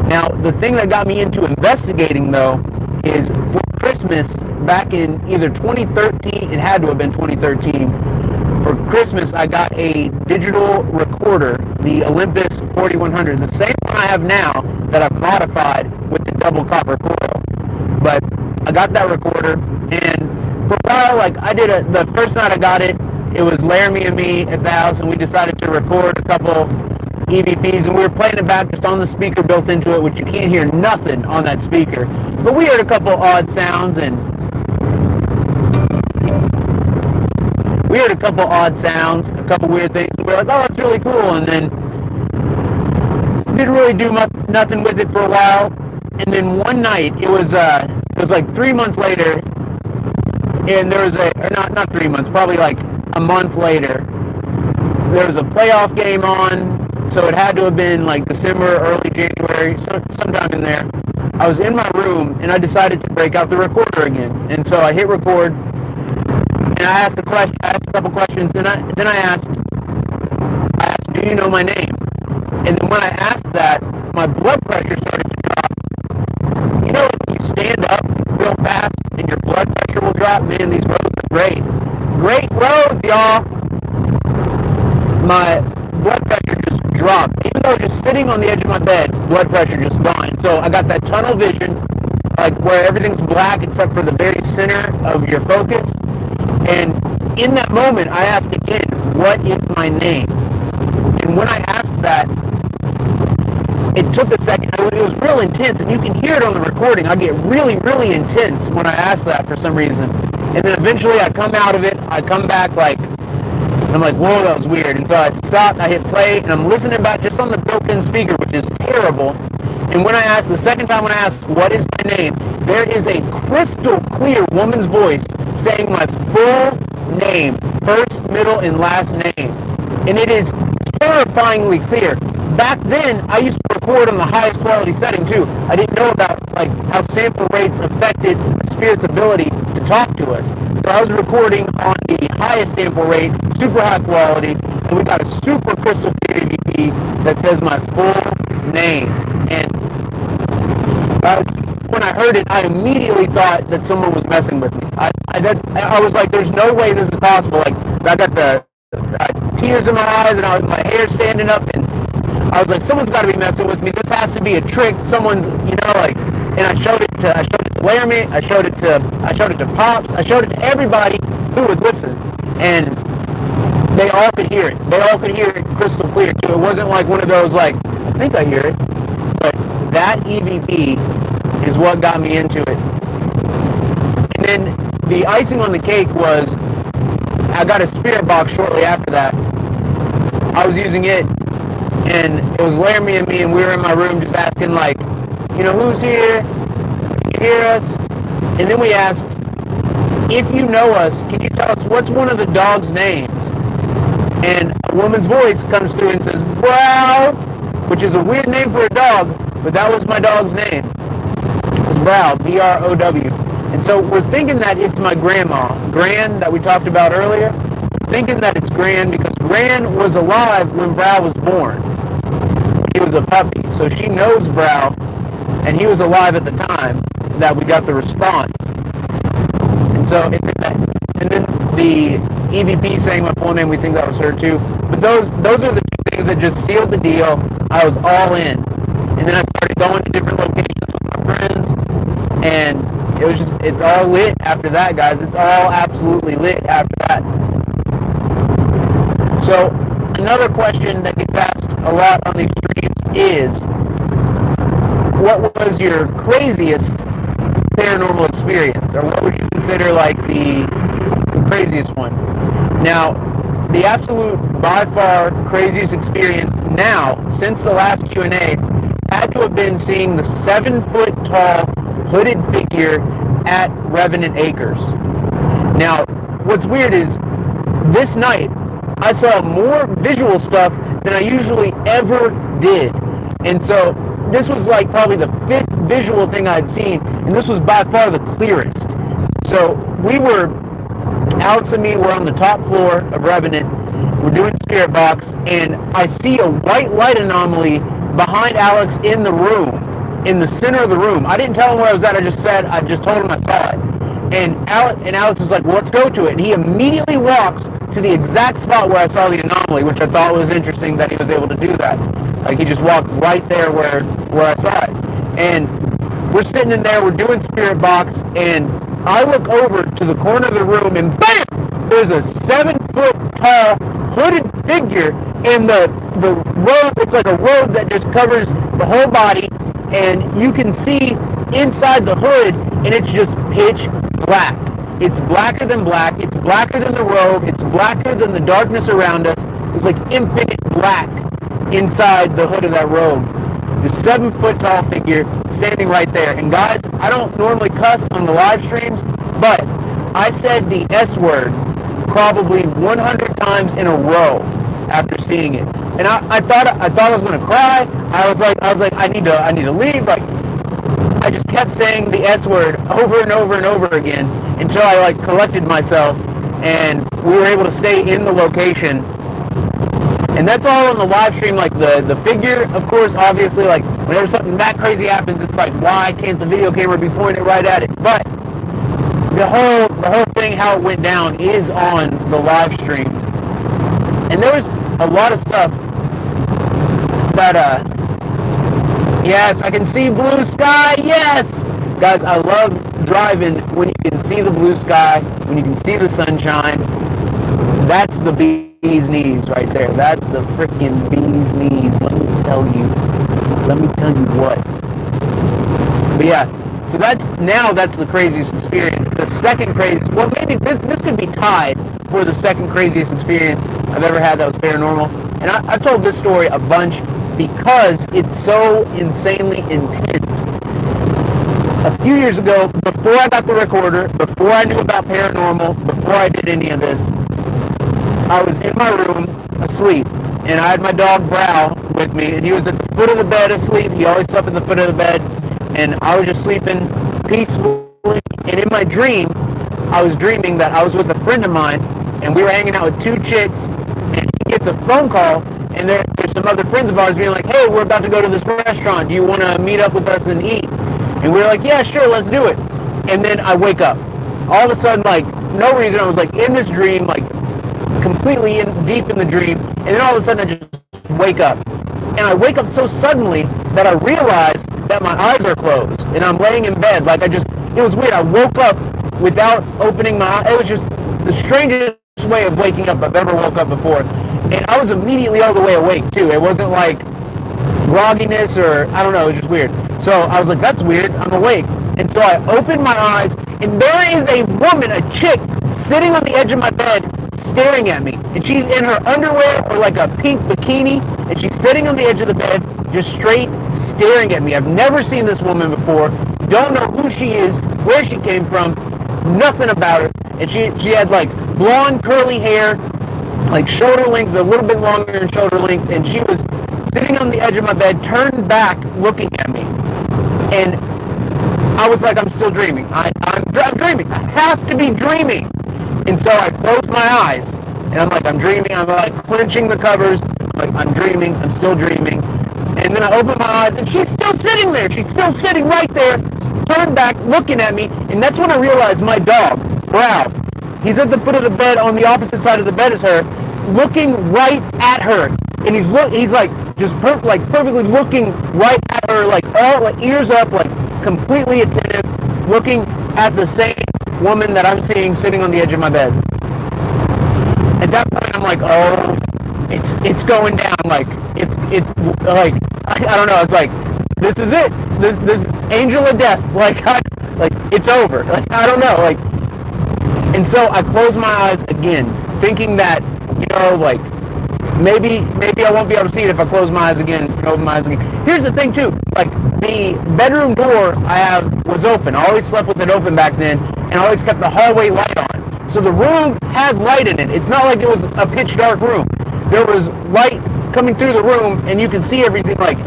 A: Now, the thing that got me into investigating, though, is for Christmas back in either 2013, it had to have been 2013, for Christmas I got a digital recorder, the Olympus 4100, the same one I have now that I've modified with the double copper coil. But I got that recorder, and for a while, like, the first night I got it, it was Laramie and me at the house, and we decided to record a couple EVPs, and we were playing it back just on the speaker built into it, which you can't hear nothing on that speaker. But we heard a couple odd sounds, a couple weird things, and we were like, oh, that's really cool, and then didn't really do nothing with it for a while. And then one night, it was like 3 months later, and there was not 3 months, probably like a month later, there was a playoff game on, so it had to have been like December, early January, sometime in there. I was in my room, and I decided to break out the recorder again. And so I hit record, and I asked a couple questions, and then I asked, do you know my name? And then when I asked that, my blood pressure started to drop. You know, if you stand up real fast and your blood pressure will drop, man, these roads are great. Great roads, y'all. My blood pressure just dropped. Even though just sitting on the edge of my bed, blood pressure just gone. So I got that tunnel vision, like where everything's black except for the very center of your focus. And in that moment, I asked again, what is my name? And when I asked that, it took a second. It was real intense, and you can hear it on the recording. I get really, really intense when I ask that for some reason. And then eventually I come out of it, I come back like, I'm like, whoa, that was weird. And so I stopped, I hit play, and I'm listening back just on the built-in speaker, which is terrible. And when I asked, the second time when I asked, what is my name, there is a crystal clear woman's voice saying my full name, first, middle, and last name. And it is terrifyingly clear. Back then, I used to record on the highest quality setting too. I didn't know about like how sample rates affected the spirit's ability to talk to us. So I was recording on the highest sample rate, super high quality, and we got a super crystal clear EVP that says my full name. And when I heard it, I immediately thought that someone was messing with me. I was like, there's no way this is possible. Like, I got the tears in my eyes, and my hair standing up, and I was like, someone's got to be messing with me. This has to be a trick. Someone's, like, and I showed it to Laramie, I showed it to Pops, I showed it to everybody who would listen, and they all could hear it. They all could hear it crystal clear too. It wasn't like one of those like, I think I hear it, but that EVP is what got me into it. then the icing on the cake was I got a spirit box shortly after that. I was using it, and it was Laramie and me, and we were in my room just asking, like, who's here? Can you hear us? And then we asked, if you know us, can you tell us what's one of the dogs' names? And a woman's voice comes through and says, Brow, which is a weird name for a dog, but that was my dog's name. It's Brow, B-R-O-W. And so we're thinking that it's my grandma, Gran, that we talked about earlier. We're thinking that it's Gran because Gran was alive when Brow was born. He was a puppy, so she knows Brow, and he was alive at the time that we got the response. And so, and then the EVP saying my full name, we think that was her too. But those are the two things that just sealed the deal. I was all in. And then I started going to different locations with my friends, and it's all lit after that, guys. It's all absolutely lit after that. So another question that gets asked a lot on these streams is, what was your craziest paranormal experience, or what would you consider like the craziest one? Now, the absolute by far craziest experience now since the last Q&A had to have been seeing the 7-foot tall hooded figure at Revenant Acres. Now, what's weird is this night I saw more visual stuff than I usually ever did, and so this was like probably the 5th visual thing I had seen, and this was by far the clearest. So Alex and me were on the top floor of Revenant. We're doing spirit box, and I see a white light anomaly behind Alex in the room, in the center of the room. I didn't tell him where I was at. I just told him I saw it. And Alex was like, well, let's go to it. And he immediately walks to the exact spot where I saw the anomaly, which I thought was interesting that he was able to do that. Like, he just walked right there where I saw it. And we're sitting in there, we're doing spirit box, and I look over to the corner of the room, and bam! There's a 7-foot tall hooded figure in the robe. It's like a robe that just covers the whole body, and you can see inside the hood, and it's just pitch black. It's blacker than black. It's blacker than the robe. It's blacker than the darkness around us. It's like infinite black inside the hood of that robe. The 7-foot tall figure standing right there. And guys, I don't normally cuss on the live streams, but I said the S word probably 100 times in a row after seeing it. And I thought I was gonna cry. I was like, I need to leave. Like, I just kept saying the S word over and over and over again until I like collected myself, and we were able to stay in the location. And that's all on the live stream. Like the figure, of course, obviously, like whenever something that crazy happens, it's like, why can't the video camera be pointed right at it? But the whole thing, how it went down, is on the live stream. And there was a lot of stuff that yes, I can see blue sky, yes! Guys, I love driving when you can see the blue sky, when you can see the sunshine. That's the bee's knees right there. That's the freaking bee's knees. Let me tell you what. But yeah, so that's the craziest experience. The second craziest, well, maybe this could be tied for the second craziest experience I've ever had that was paranormal. And I've told this story a bunch because it's so insanely intense. A few years ago, before I got the recorder, before I knew about paranormal, before I did any of this, I was in my room asleep, and I had my dog Brow with me, and he was at the foot of the bed asleep. He always slept at the foot of the bed, and I was just sleeping peacefully. And in my dream, I was dreaming that I was with a friend of mine, and we were hanging out with 2 chicks, and he gets a phone call, and there's some other friends of ours being like, hey, we're about to go to this restaurant. Do you want to meet up with us and eat? And we were like, yeah, sure, let's do it. And then I wake up. All of a sudden, like, no reason, I was like in this dream, like completely deep in the dream. And then all of a sudden, I just wake up. And I wake up so suddenly that I realize that my eyes are closed. And I'm laying in bed. Like, it was weird. I woke up without opening my eyes. It was just the strangest way of waking up I've ever woke up before. And I was immediately all the way awake, too. It wasn't like grogginess or, I don't know, it was just weird. So I was like, that's weird, I'm awake. And so I opened my eyes, and there is a woman, a chick, sitting on the edge of my bed, staring at me. And she's in her underwear or like a pink bikini, and she's sitting on the edge of the bed, just straight staring at me. I've never seen this woman before. Don't know who she is, where she came from, nothing about her. And she had like blonde curly hair, like shoulder length, a little bit longer than shoulder length, and she was sitting on the edge of my bed, turned back, looking at me. And I was like, I'm still dreaming. I'm dreaming. I have to be dreaming. And so I closed my eyes, and I'm like, I'm dreaming. I'm like clenching the covers. I'm like, I'm dreaming. I'm still dreaming. And then I open my eyes, and she's still sitting there. She's still sitting right there, turned back, looking at me. And that's when I realized my dog, Brown, he's at the foot of the bed on the opposite side of the bed as her, looking right at her. And he's like just perfectly looking right at her, like all like ears up, like completely attentive, looking at the same woman that I'm seeing sitting on the edge of my bed. At that point, I'm like, oh, it's going down. Like it's like I don't know. It's like this is it. This angel of death. Like it's over. Like I don't know. Like, and so I close my eyes again, thinking that like maybe I won't be able to see it if I close my eyes again and open my eyes again. Here's the thing too. Like the bedroom door I have was open. I always slept with it open back then, and I always kept the hallway light on. So the room had light in it. It's not like it was a pitch dark room. There was light coming through the room, and you could see everything. Like,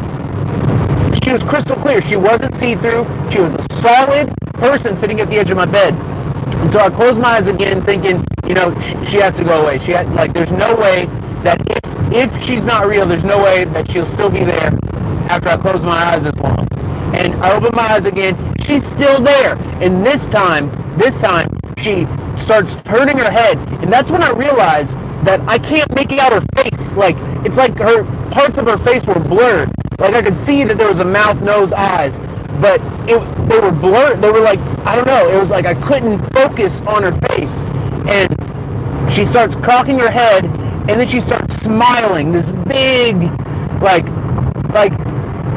A: she was crystal clear. She wasn't see-through. She was a solid person sitting at the edge of my bed. And so I closed my eyes again, thinking, she has to go away. There's no way that if she's not real, there's no way that she'll still be there after I close my eyes this long. And I open my eyes again. She's still there. And this time, she starts turning her head. And that's when I realized that I can't make out her face. Like, it's like her parts of her face were blurred. Like, I could see that there was a mouth, nose, eyes, but they were blurred. They were like, I don't know. It was like I couldn't focus on her face. And she starts cocking her head, and then she starts smiling. This big, like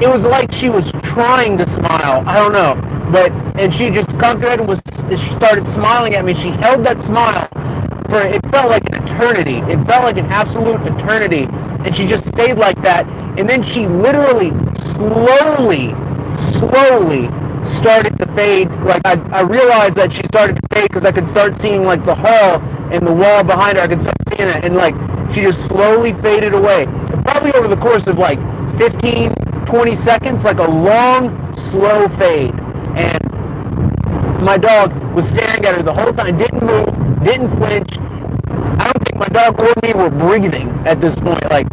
A: it was like she was trying to smile. I don't know. And she just cocked her head and she started smiling at me. She held that smile for, it felt like an eternity. It felt like an absolute eternity. And she just stayed like that. And then she literally slowly started to fade. Like I realized that she started to fade because I could start seeing like the hall and the wall behind her. I could start seeing it. And like she just slowly faded away. And probably over the course of like 15, 20 seconds, like a long, slow fade. And my dog was staring at her the whole time, didn't move, didn't flinch. I don't think my dog or me were breathing at this point. Like,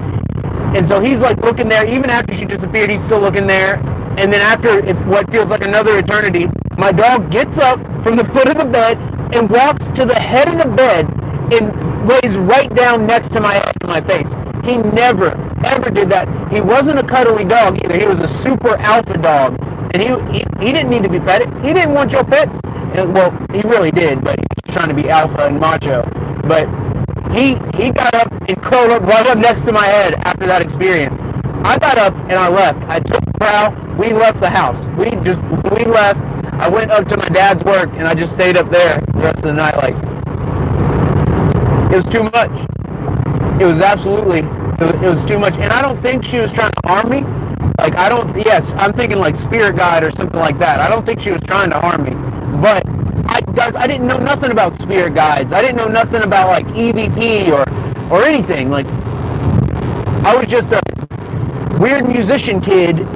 A: and so he's like looking there, even after she disappeared, he's still looking there. And then after what feels like another eternity, my dog gets up from the foot of the bed and walks to the head of the bed and lays right down next to my head and my face. He never, ever did that. He wasn't a cuddly dog either. He was a super alpha dog. And he didn't need to be petted. He didn't want your pets. And, well, he really did, but he was trying to be alpha and macho. But he got up and curled up right up next to my head after that experience. I got up and I left. I took the prowl. We left the house. We left. I went up to my dad's work and I just stayed up there the rest of the night. Like, it was too much. It was absolutely, it was too much. And I don't think she was trying to harm me. Like, I'm thinking like spirit guide or something like that. I don't think she was trying to harm me. But, I didn't know nothing about spirit guides. I didn't know nothing about like EVP or anything. Like, I was just a weird musician kid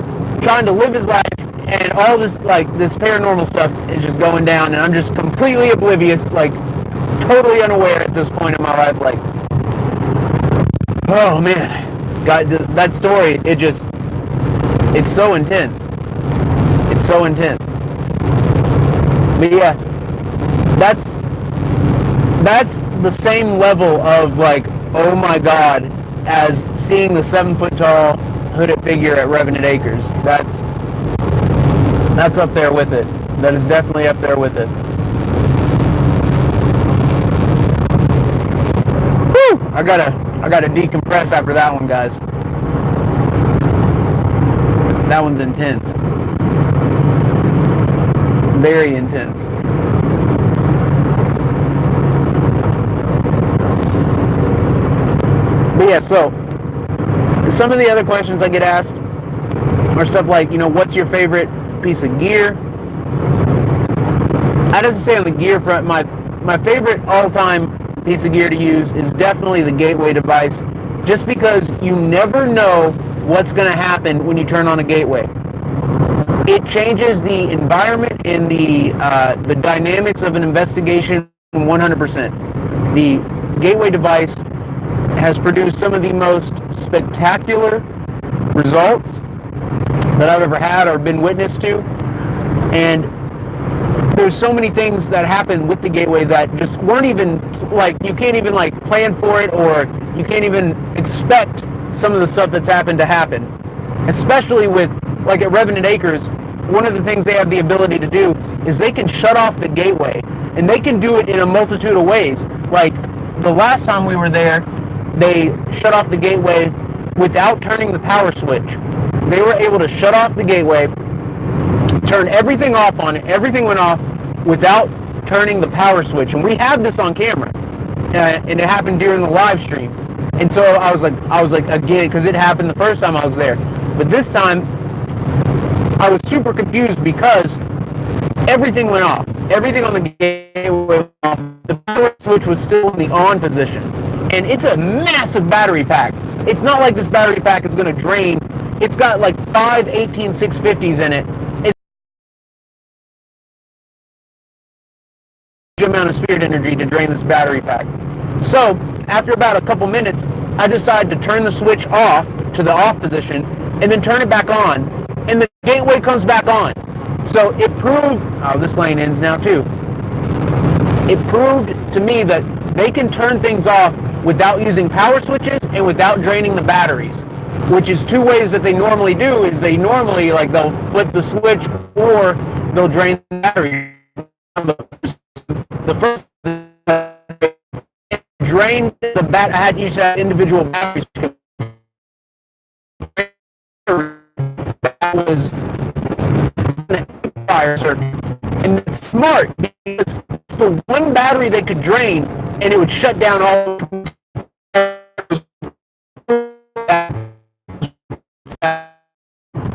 A: trying to live his life, and all this, like, this paranormal stuff is just going down, and I'm just completely oblivious, like, totally unaware at this point in my life. Like, oh man, God, that story, it's so intense. It's so intense. But yeah, that's the same level of like, oh my God, as seeing the 7-foot-tall hooded figure at Revenant Acres. That's up there with it. That is definitely up there with it. Whew! I gotta decompress after that one, guys. That one's intense. Very intense. But yeah, so some of the other questions I get asked are stuff like, what's your favorite piece of gear? I doesn't say on the gear front. My favorite all-time piece of gear to use is definitely the gateway device, just because you never know what's going to happen when you turn on a gateway. It changes the environment and the dynamics of an investigation 100%. The gateway device has produced some of the most spectacular results that I've ever had or been witness to, and there's so many things that happen with the gateway that just weren't even, you can't even plan for it, or you can't even expect some of the stuff that's happened to happen. Especially with, at Revenant Acres, one of the things they have the ability to do is they can shut off the gateway, and they can do it in a multitude of ways. Like, the last time we were there, they shut off the gateway without turning the power switch. They were able to shut off the gateway, turn everything off on it, everything went off without turning the power switch. And we have this on camera, and it happened during the live stream. And so I was like again, because it happened the first time I was there, but this time I was super confused because everything went off. Everything on the gateway went off. The power switch was still in the on position, and it's a massive battery pack. It's not like this battery pack is going to drain. It's got like 5 18650s in it. Amount of spirit energy to drain this battery pack. So after about a couple minutes, I decided to turn the switch off to the off position and then turn it back on, and the gateway comes back on. So it proved, this lane ends now too. It proved to me that they can turn things off without using power switches and without draining the batteries, which is two ways that they normally do. Is they normally, they'll flip the switch or they'll drain the battery. The first drained the bat. I had to use individual batteries. That was fire circuit, and it's smart because it's the one battery they could drain, and it would shut down all.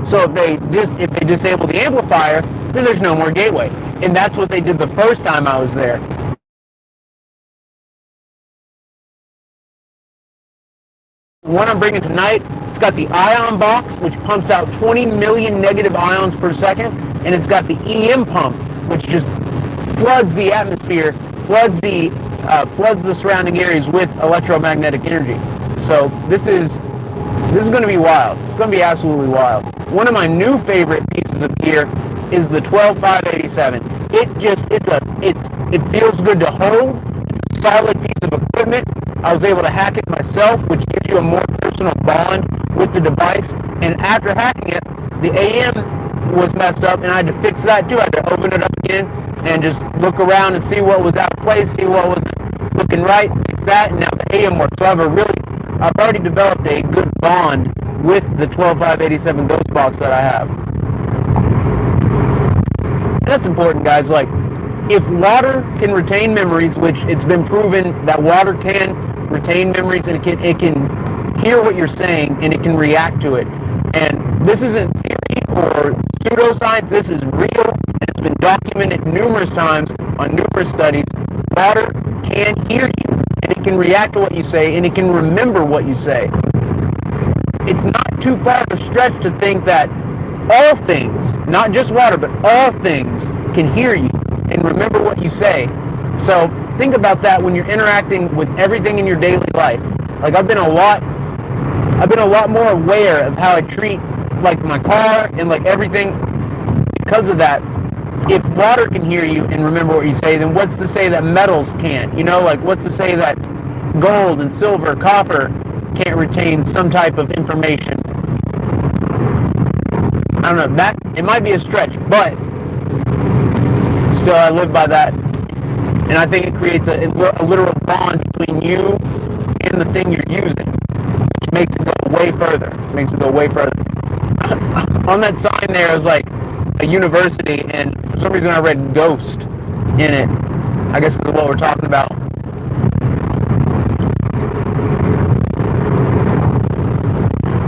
A: So if they disable the amplifier, then there's no more gateway. And that's what they did the first time I was there. The one I'm bringing tonight, it's got the ion box, which pumps out 20 million negative ions per second, and it's got the EM pump, which just floods the atmosphere, floods the surrounding areas with electromagnetic energy. So this is going to be wild. It's going to be absolutely wild. One of my new favorite pieces of gear is the 12587. It feels good to hold. It's a solid piece of equipment. I was able to hack it myself, which gives you a more personal bond with the device. And after hacking it, the AM was messed up, and I had to fix that too. I had to open it up again and just look around and see what was out of place, see what wasn't looking right, fix that, and now the AM works. So I've already developed a good bond with the 12587 Ghost Box that I have. That's important, guys. If water can retain memories, which it's been proven that water can retain memories, and it can hear what you're saying, and it can react to it. And this isn't theory or pseudoscience. This is real, and it's been documented numerous times on numerous studies. Water can hear you, and it can react to what you say, and it can remember what you say. It's not too far of a stretch to think that all things, not just water, but all things can hear you and remember what you say. So think about that when you're interacting with everything in your daily life. I've been a lot more aware of how I treat my car and everything because of that. If water can hear you and remember what you say, then what's to say that metals can't? What's to say that gold and silver, copper can't retain some type of information? I don't know, it might be a stretch, but still I live by that, and I think it creates a literal bond between you and the thing you're using, which makes it go way further. On that sign there was a university, and for some reason I read ghost in it. I guess because of what we're talking about.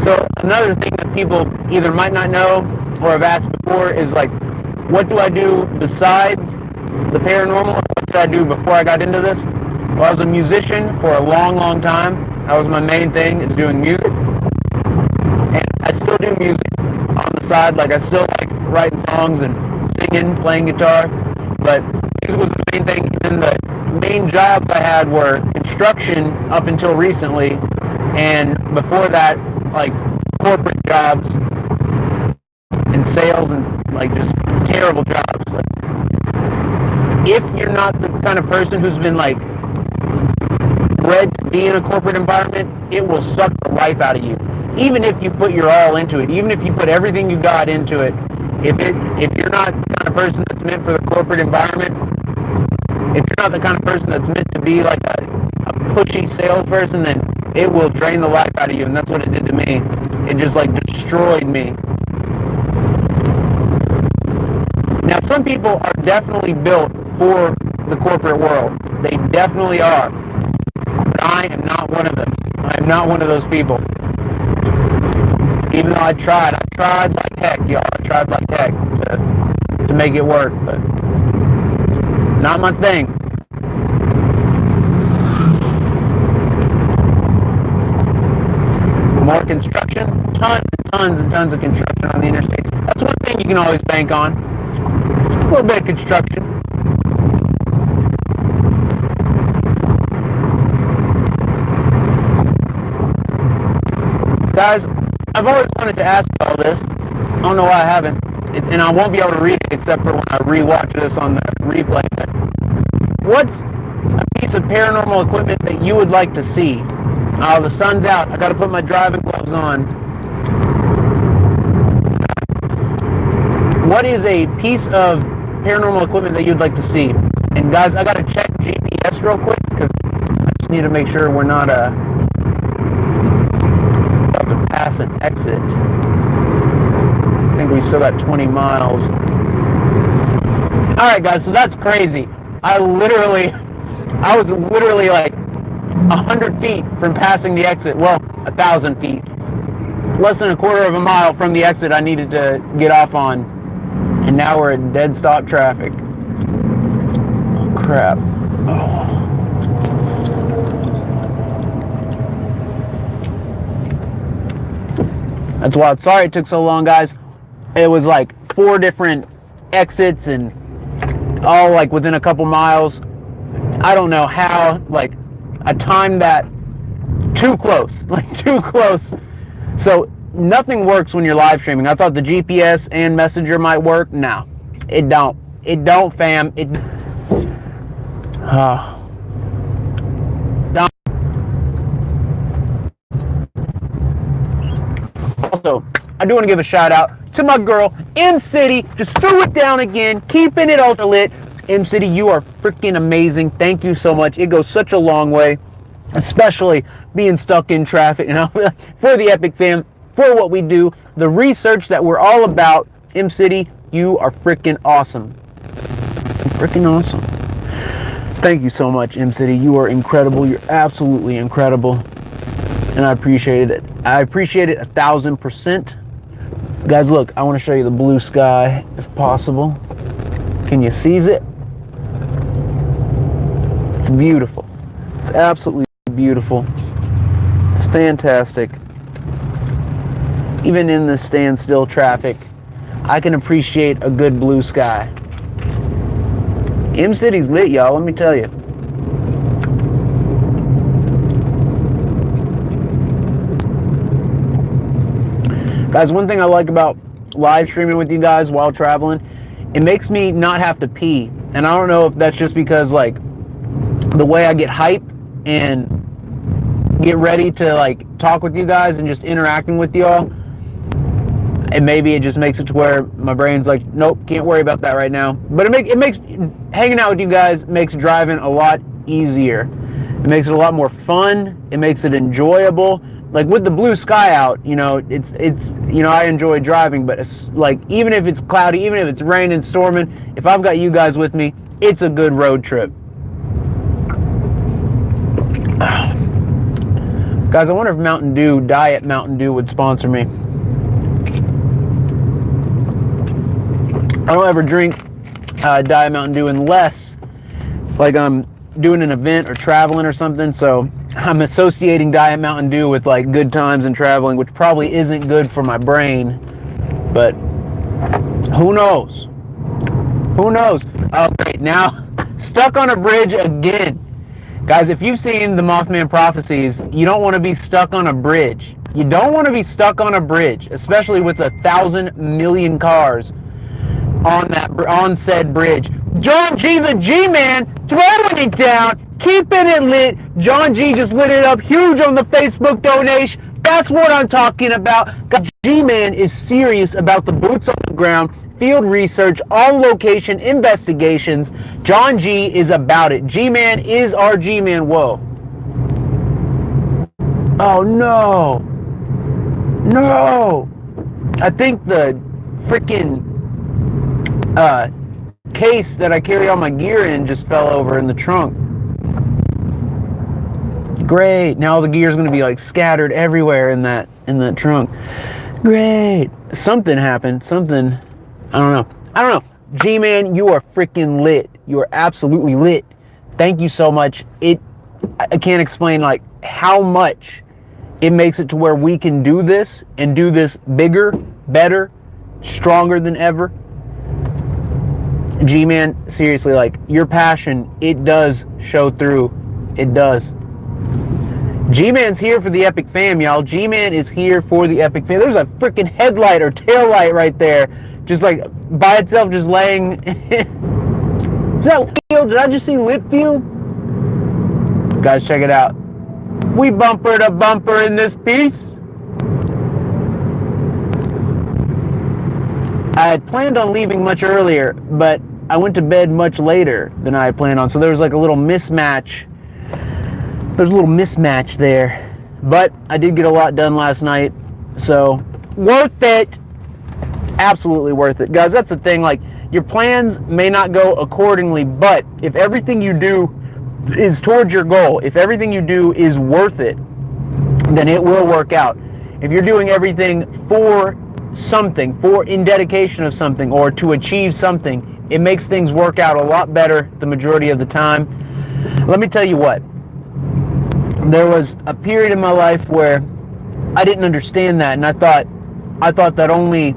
A: So another thing that people either might not know or have asked before is like, what do I do besides the paranormal? What did I do before I got into this? Well, I was a musician for a long, long time. That was my main thing, is doing music. And I still do music on the side. Like, I still like writing songs and singing, playing guitar. But music was the main thing. And then the main jobs I had were construction up until recently. And before that, like corporate jobs and sales and like just terrible jobs. Like, if you're not the kind of person who's been like bred to be in a corporate environment, it will suck the life out of you. Even if you put your all into it, even if you put everything you got into it, if you're not the kind of person that's meant for the corporate environment, if you're not the kind of person that's meant to be like a pushy salesperson, then it will drain the life out of you, and that's what it did to me. It just like destroyed me. Now, some people are definitely built for the corporate world. They definitely are. But I am not one of them. I am not one of those people. Even though I tried like heck, y'all. I tried like heck to make it work, but not my thing. More construction, tons and tons of construction on the interstate. That's one thing you can always bank on. A little bit of construction. Guys, I've always wanted to ask all this. I don't know why I haven't. And I won't be able to read it except for when I rewatch this on the replay. What's a piece of paranormal equipment that you would like to see? Oh, the sun's out. I gotta put my driving gloves on. What is a piece of paranormal equipment that you'd like to see? And guys, I gotta check GPS real quick because I just need to make sure we're not about to pass an exit. I think we still got 20 miles. All right, guys, so that's crazy. I was literally like 100 feet from passing the exit. Well, 1,000 feet. Less than a quarter of a mile from the exit I needed to get off on. And now we're in dead stop traffic. Oh, crap. Oh. That's wild. Sorry it took so long, guys. It was like 4 different exits and all like within a couple miles. I don't know how, like, I timed that too close, like too close. So nothing works when you're live streaming. I thought the GPS and Messenger might work. No, it don't. It don't, fam. It. Don't. Also, I do want to give a shout out to my girl, M City. Just threw it down again, keeping it ultra lit. M City, you are freaking amazing. Thank you so much. It goes such a long way, especially being stuck in traffic, you know, for the Epic fam, for what we do, the research that we're all about. M City, you are freaking awesome. Freaking awesome. Thank you so much, M City. You are incredible. You're absolutely incredible. And I appreciate it. I appreciate it 1,000%. Guys, look, I want to show you the blue sky if possible. Can you seize it? It's beautiful. It's absolutely beautiful. It's fantastic. Even in this standstill traffic, I can appreciate a good blue sky. M City's lit, y'all, let me tell you. Guys, one thing I like about live streaming with you guys while traveling, it makes me not have to pee. And I don't know if that's just because, like, the way I get hype and get ready to, like, talk with you guys and just interacting with y'all, and maybe it just makes it to where my brain's like, nope, can't worry about that right now. But it makes hanging out with you guys makes driving a lot easier. It makes it a lot more fun. It makes it enjoyable. Like with the blue sky out, you know, it's you know, I enjoy driving, but it's like, even if it's cloudy, even if it's raining, storming, if I've got you guys with me, it's a good road trip. Guys, I wonder if Mountain Dew, Diet Mountain Dew would sponsor me. I don't ever drink Diet Mountain Dew unless like I'm doing an event or traveling or something, so I'm associating Diet Mountain Dew with like good times and traveling, which probably isn't good for my brain, but who knows? Who knows? Oh, great. Now, stuck on a bridge again. Guys, if you've seen the Mothman Prophecies, you don't want to be stuck on a bridge. You don't want to be stuck on a bridge, especially with 1,000 million cars on said bridge. John G, the G-Man, throwing it down, keeping it lit. John G just lit it up huge on the Facebook donation. That's what I'm talking about. G-Man is serious about the boots on the ground, field research, on-location investigations. John G is about it. G-Man is our G-Man. Whoa. Oh, no. No. I think the freaking case that I carry all my gear in just fell over in the trunk. Great. Now the gear is going to be like scattered everywhere in that trunk. Great. Something happened. Something. I don't know. G-Man, you are freaking lit. You are absolutely lit. Thank you so much. I can't explain like how much it makes it to where we can do this and do this bigger, better, stronger than ever. G-Man, seriously, like your passion, it does show through. It does. G-Man's here for the epic fam, y'all. G-Man is here for the epic fam. There's a freaking headlight or tail light right there, just like by itself, just laying. Is that Litfield? Did I just see Litfield? Guys, check it out. We bumper to bumper in this piece. I had planned on leaving much earlier, but I went to bed much later than I had planned on. So there was like a little mismatch. There's a little mismatch there. But I did get a lot done last night. So worth it. Absolutely worth it. Guys, that's the thing. Like your plans may not go accordingly, but if everything you do is towards your goal, if everything you do is worth it, then it will work out. If you're doing everything for something, in dedication of something, or to achieve something, it makes things work out a lot better the majority of the time. Let me tell you what, there was a period in my life where I didn't understand that, and I thought that only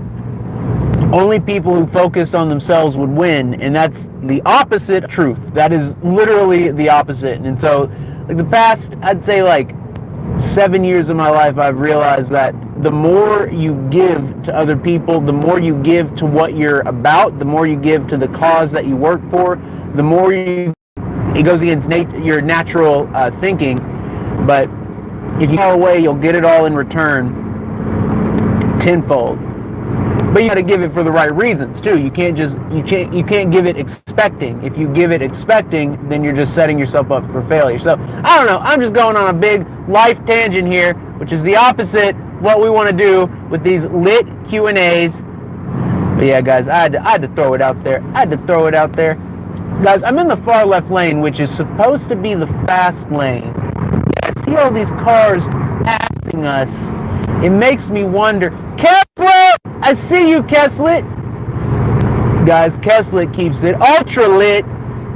A: people who focused on themselves would win, and that's the opposite of truth. That is literally the opposite. And so like the past, I'd say like 7 years of my life, I've realized that the more you give to other people, the more you give to what you're about, the more you give to the cause that you work for, the more it goes against your natural thinking. But if you go away, you'll get it all in return tenfold. But you got to give it for the right reasons too. You can't give it expecting. If you give it expecting, then you're just setting yourself up for failure. So I don't know. I'm just going on a big life tangent here, which is the opposite of what we want to do with these lit Q&As. But yeah, guys, I had to throw it out there. Guys, I'm in the far left lane, which is supposed to be the fast lane. I see all these cars passing us. It makes me wonder. Kessler! I see you, Kessler! Guys, Kessler keeps it ultra lit.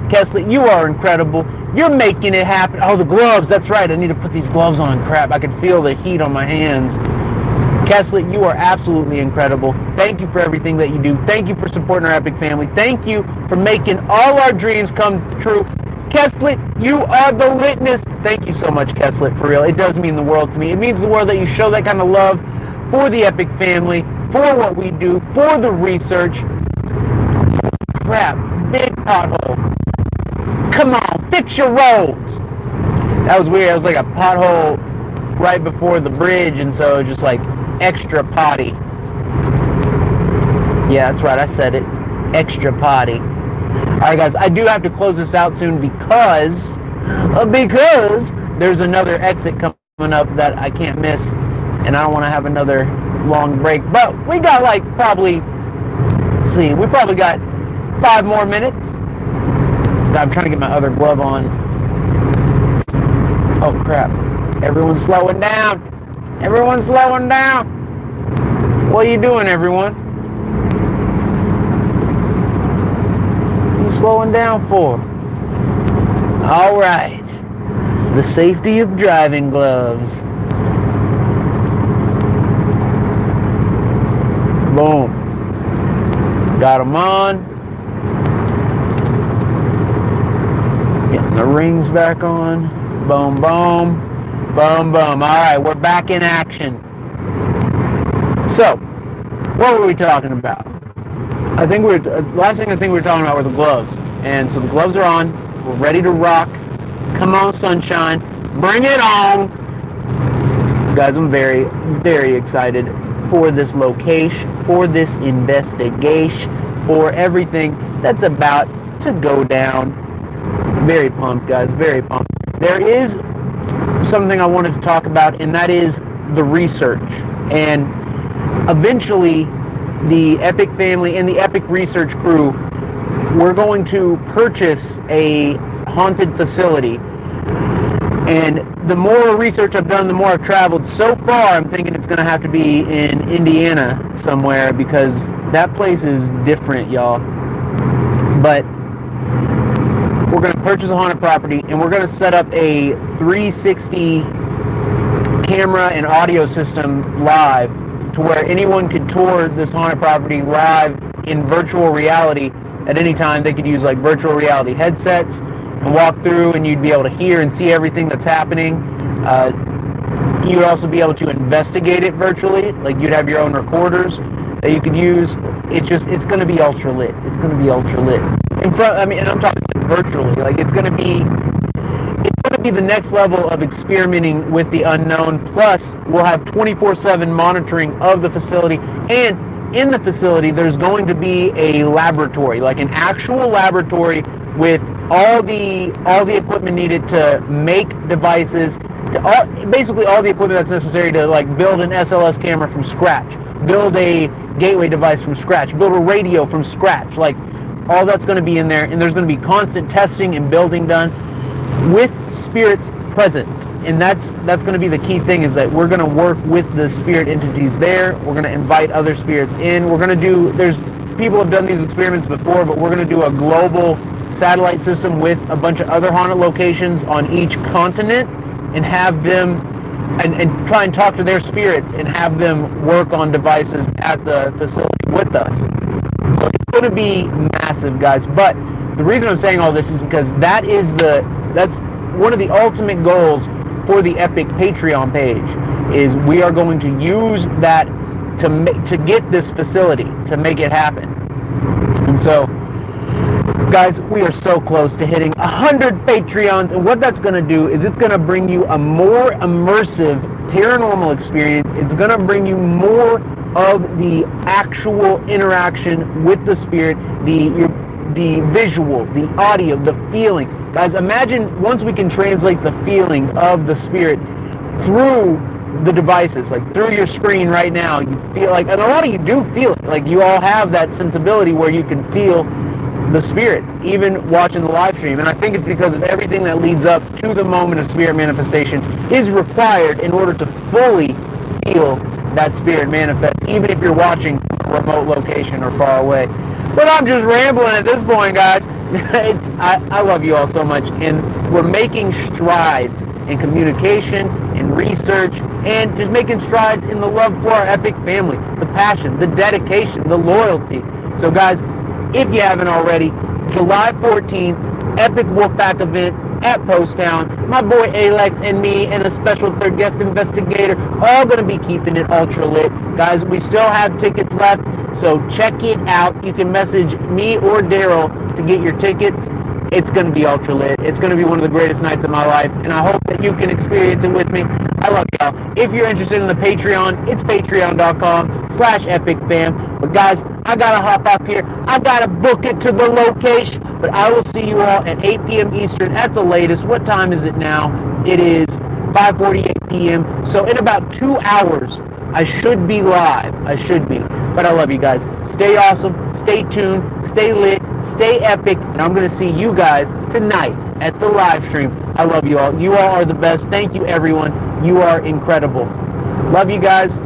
A: Kessler, you are incredible. You're making it happen. Oh, the gloves. That's right. I need to put these gloves on. Crap. I can feel the heat on my hands. Kessler, you are absolutely incredible. Thank you for everything that you do. Thank you for supporting our epic family. Thank you for making all our dreams come true. Kessler, you are the litness. Thank you so much, Kessler, for real. It does mean the world to me. It means the world that you show that kind of love for the epic family, for what we do, for the research. Crap, big pothole. Come on, fix your roads. That was weird. It was like a pothole right before the bridge, and so it was just like extra potty. Yeah, that's right. I said it. Extra potty. Alright guys, I do have to close this out soon because there's another exit coming up that I can't miss, and I don't want to have another long break. But we got like probably, let's see, we probably got 5 more minutes. I'm trying to get my other glove on. Oh crap. Everyone's slowing down. Everyone's slowing down. What are you doing, everyone? What are you slowing down for? All right. The safety of driving gloves. Boom. Got them on. Getting the rings back on. Boom, boom. Boom, boom. All right, we're back in action. So, what were we talking about? Last thing I think we were talking about were the gloves. And so the gloves are on. We're ready to rock. Come on, sunshine. Bring it on. Guys, I'm very, very excited for this location, for this investigation, for everything that's about to go down. Very pumped, guys. Very pumped. There is something I wanted to talk about, and that is the research. And eventually, the Epic family and the Epic research crew, we're going to purchase a haunted facility. And the more research I've done, the more I've traveled. So far, I'm thinking it's going to have to be in Indiana somewhere, because that place is different, y'all. But we're going to purchase a haunted property, and we're going to set up a 360 camera and audio system live, to where anyone could tour this haunted property live in virtual reality at any time. They could use like virtual reality headsets and walk through, and you'd be able to hear and see everything that's happening. You would also be able to investigate it virtually. Like, you'd have your own recorders that you could use. It's going to be ultra lit. It's going to be ultra lit. And I'm talking like virtually. Like, it's going to be the next level of experimenting with the unknown. Plus, we'll have 24/7 monitoring of the facility, and in the facility, there's going to be a laboratory, like an actual laboratory with all the equipment needed to make devices, basically all the equipment that's necessary to like build an SLS camera from scratch, build a gateway device from scratch, build a radio from scratch. Like, all that's going to be in there, and there's going to be constant testing and building done with spirits present. And that's going to be the key thing, is that we're going to work with the spirit entities there. We're going to invite other spirits in. There's people have done these experiments before, but we're going to do a global satellite system with a bunch of other haunted locations on each continent, and have them and try and talk to their spirits and have them work on devices at the facility with us. So it's going to be massive, guys. But the reason I'm saying all this is because that's one of the ultimate goals for the Epic Patreon page, is we are going to use that to get this facility, to make it happen. And so, guys, we are so close to hitting 100 Patreons, and what that's going to do is it's going to bring you a more immersive paranormal experience. It's going to bring you more of the actual interaction with the spirit, the visual, the audio, the feeling. Guys, imagine once we can translate the feeling of the spirit through the devices, like through your screen right now, you feel like, and a lot of you do feel it, like you all have that sensibility where you can feel the spirit, even watching the live stream. And I think it's because of everything that leads up to the moment of spirit manifestation is required in order to fully feel that spirit manifest, even if you're watching from a remote location or far away. But I'm just rambling at this point, guys. I love you all so much, and we're making strides in communication, in research, and just making strides in the love for our Epic family, the passion, the dedication, the loyalty. So, guys, if you haven't already, July 14th, Epic Wolfpack event at Post Town. My boy Alex and me and a special third guest investigator all going to be keeping it ultra lit. Guys, we still have tickets left, so check it out. You can message me or Daryl to get your tickets. It's going to be ultra lit. It's going to be one of the greatest nights of my life, and I hope that you can experience it with me. I love y'all. If you're interested in the Patreon, it's patreon.com/epicfam. But guys, I got to hop up here. I got to book it to the location. But I will see you all at 8 p.m. Eastern at the latest. What time is it now? It is 5:48 p.m. So in about 2 hours, I should be live. I should be. But I love you guys. Stay awesome. Stay tuned. Stay lit. Stay epic. And I'm going to see you guys tonight at the live stream. I love you all. You all are the best. Thank you, everyone. You are incredible. Love you guys.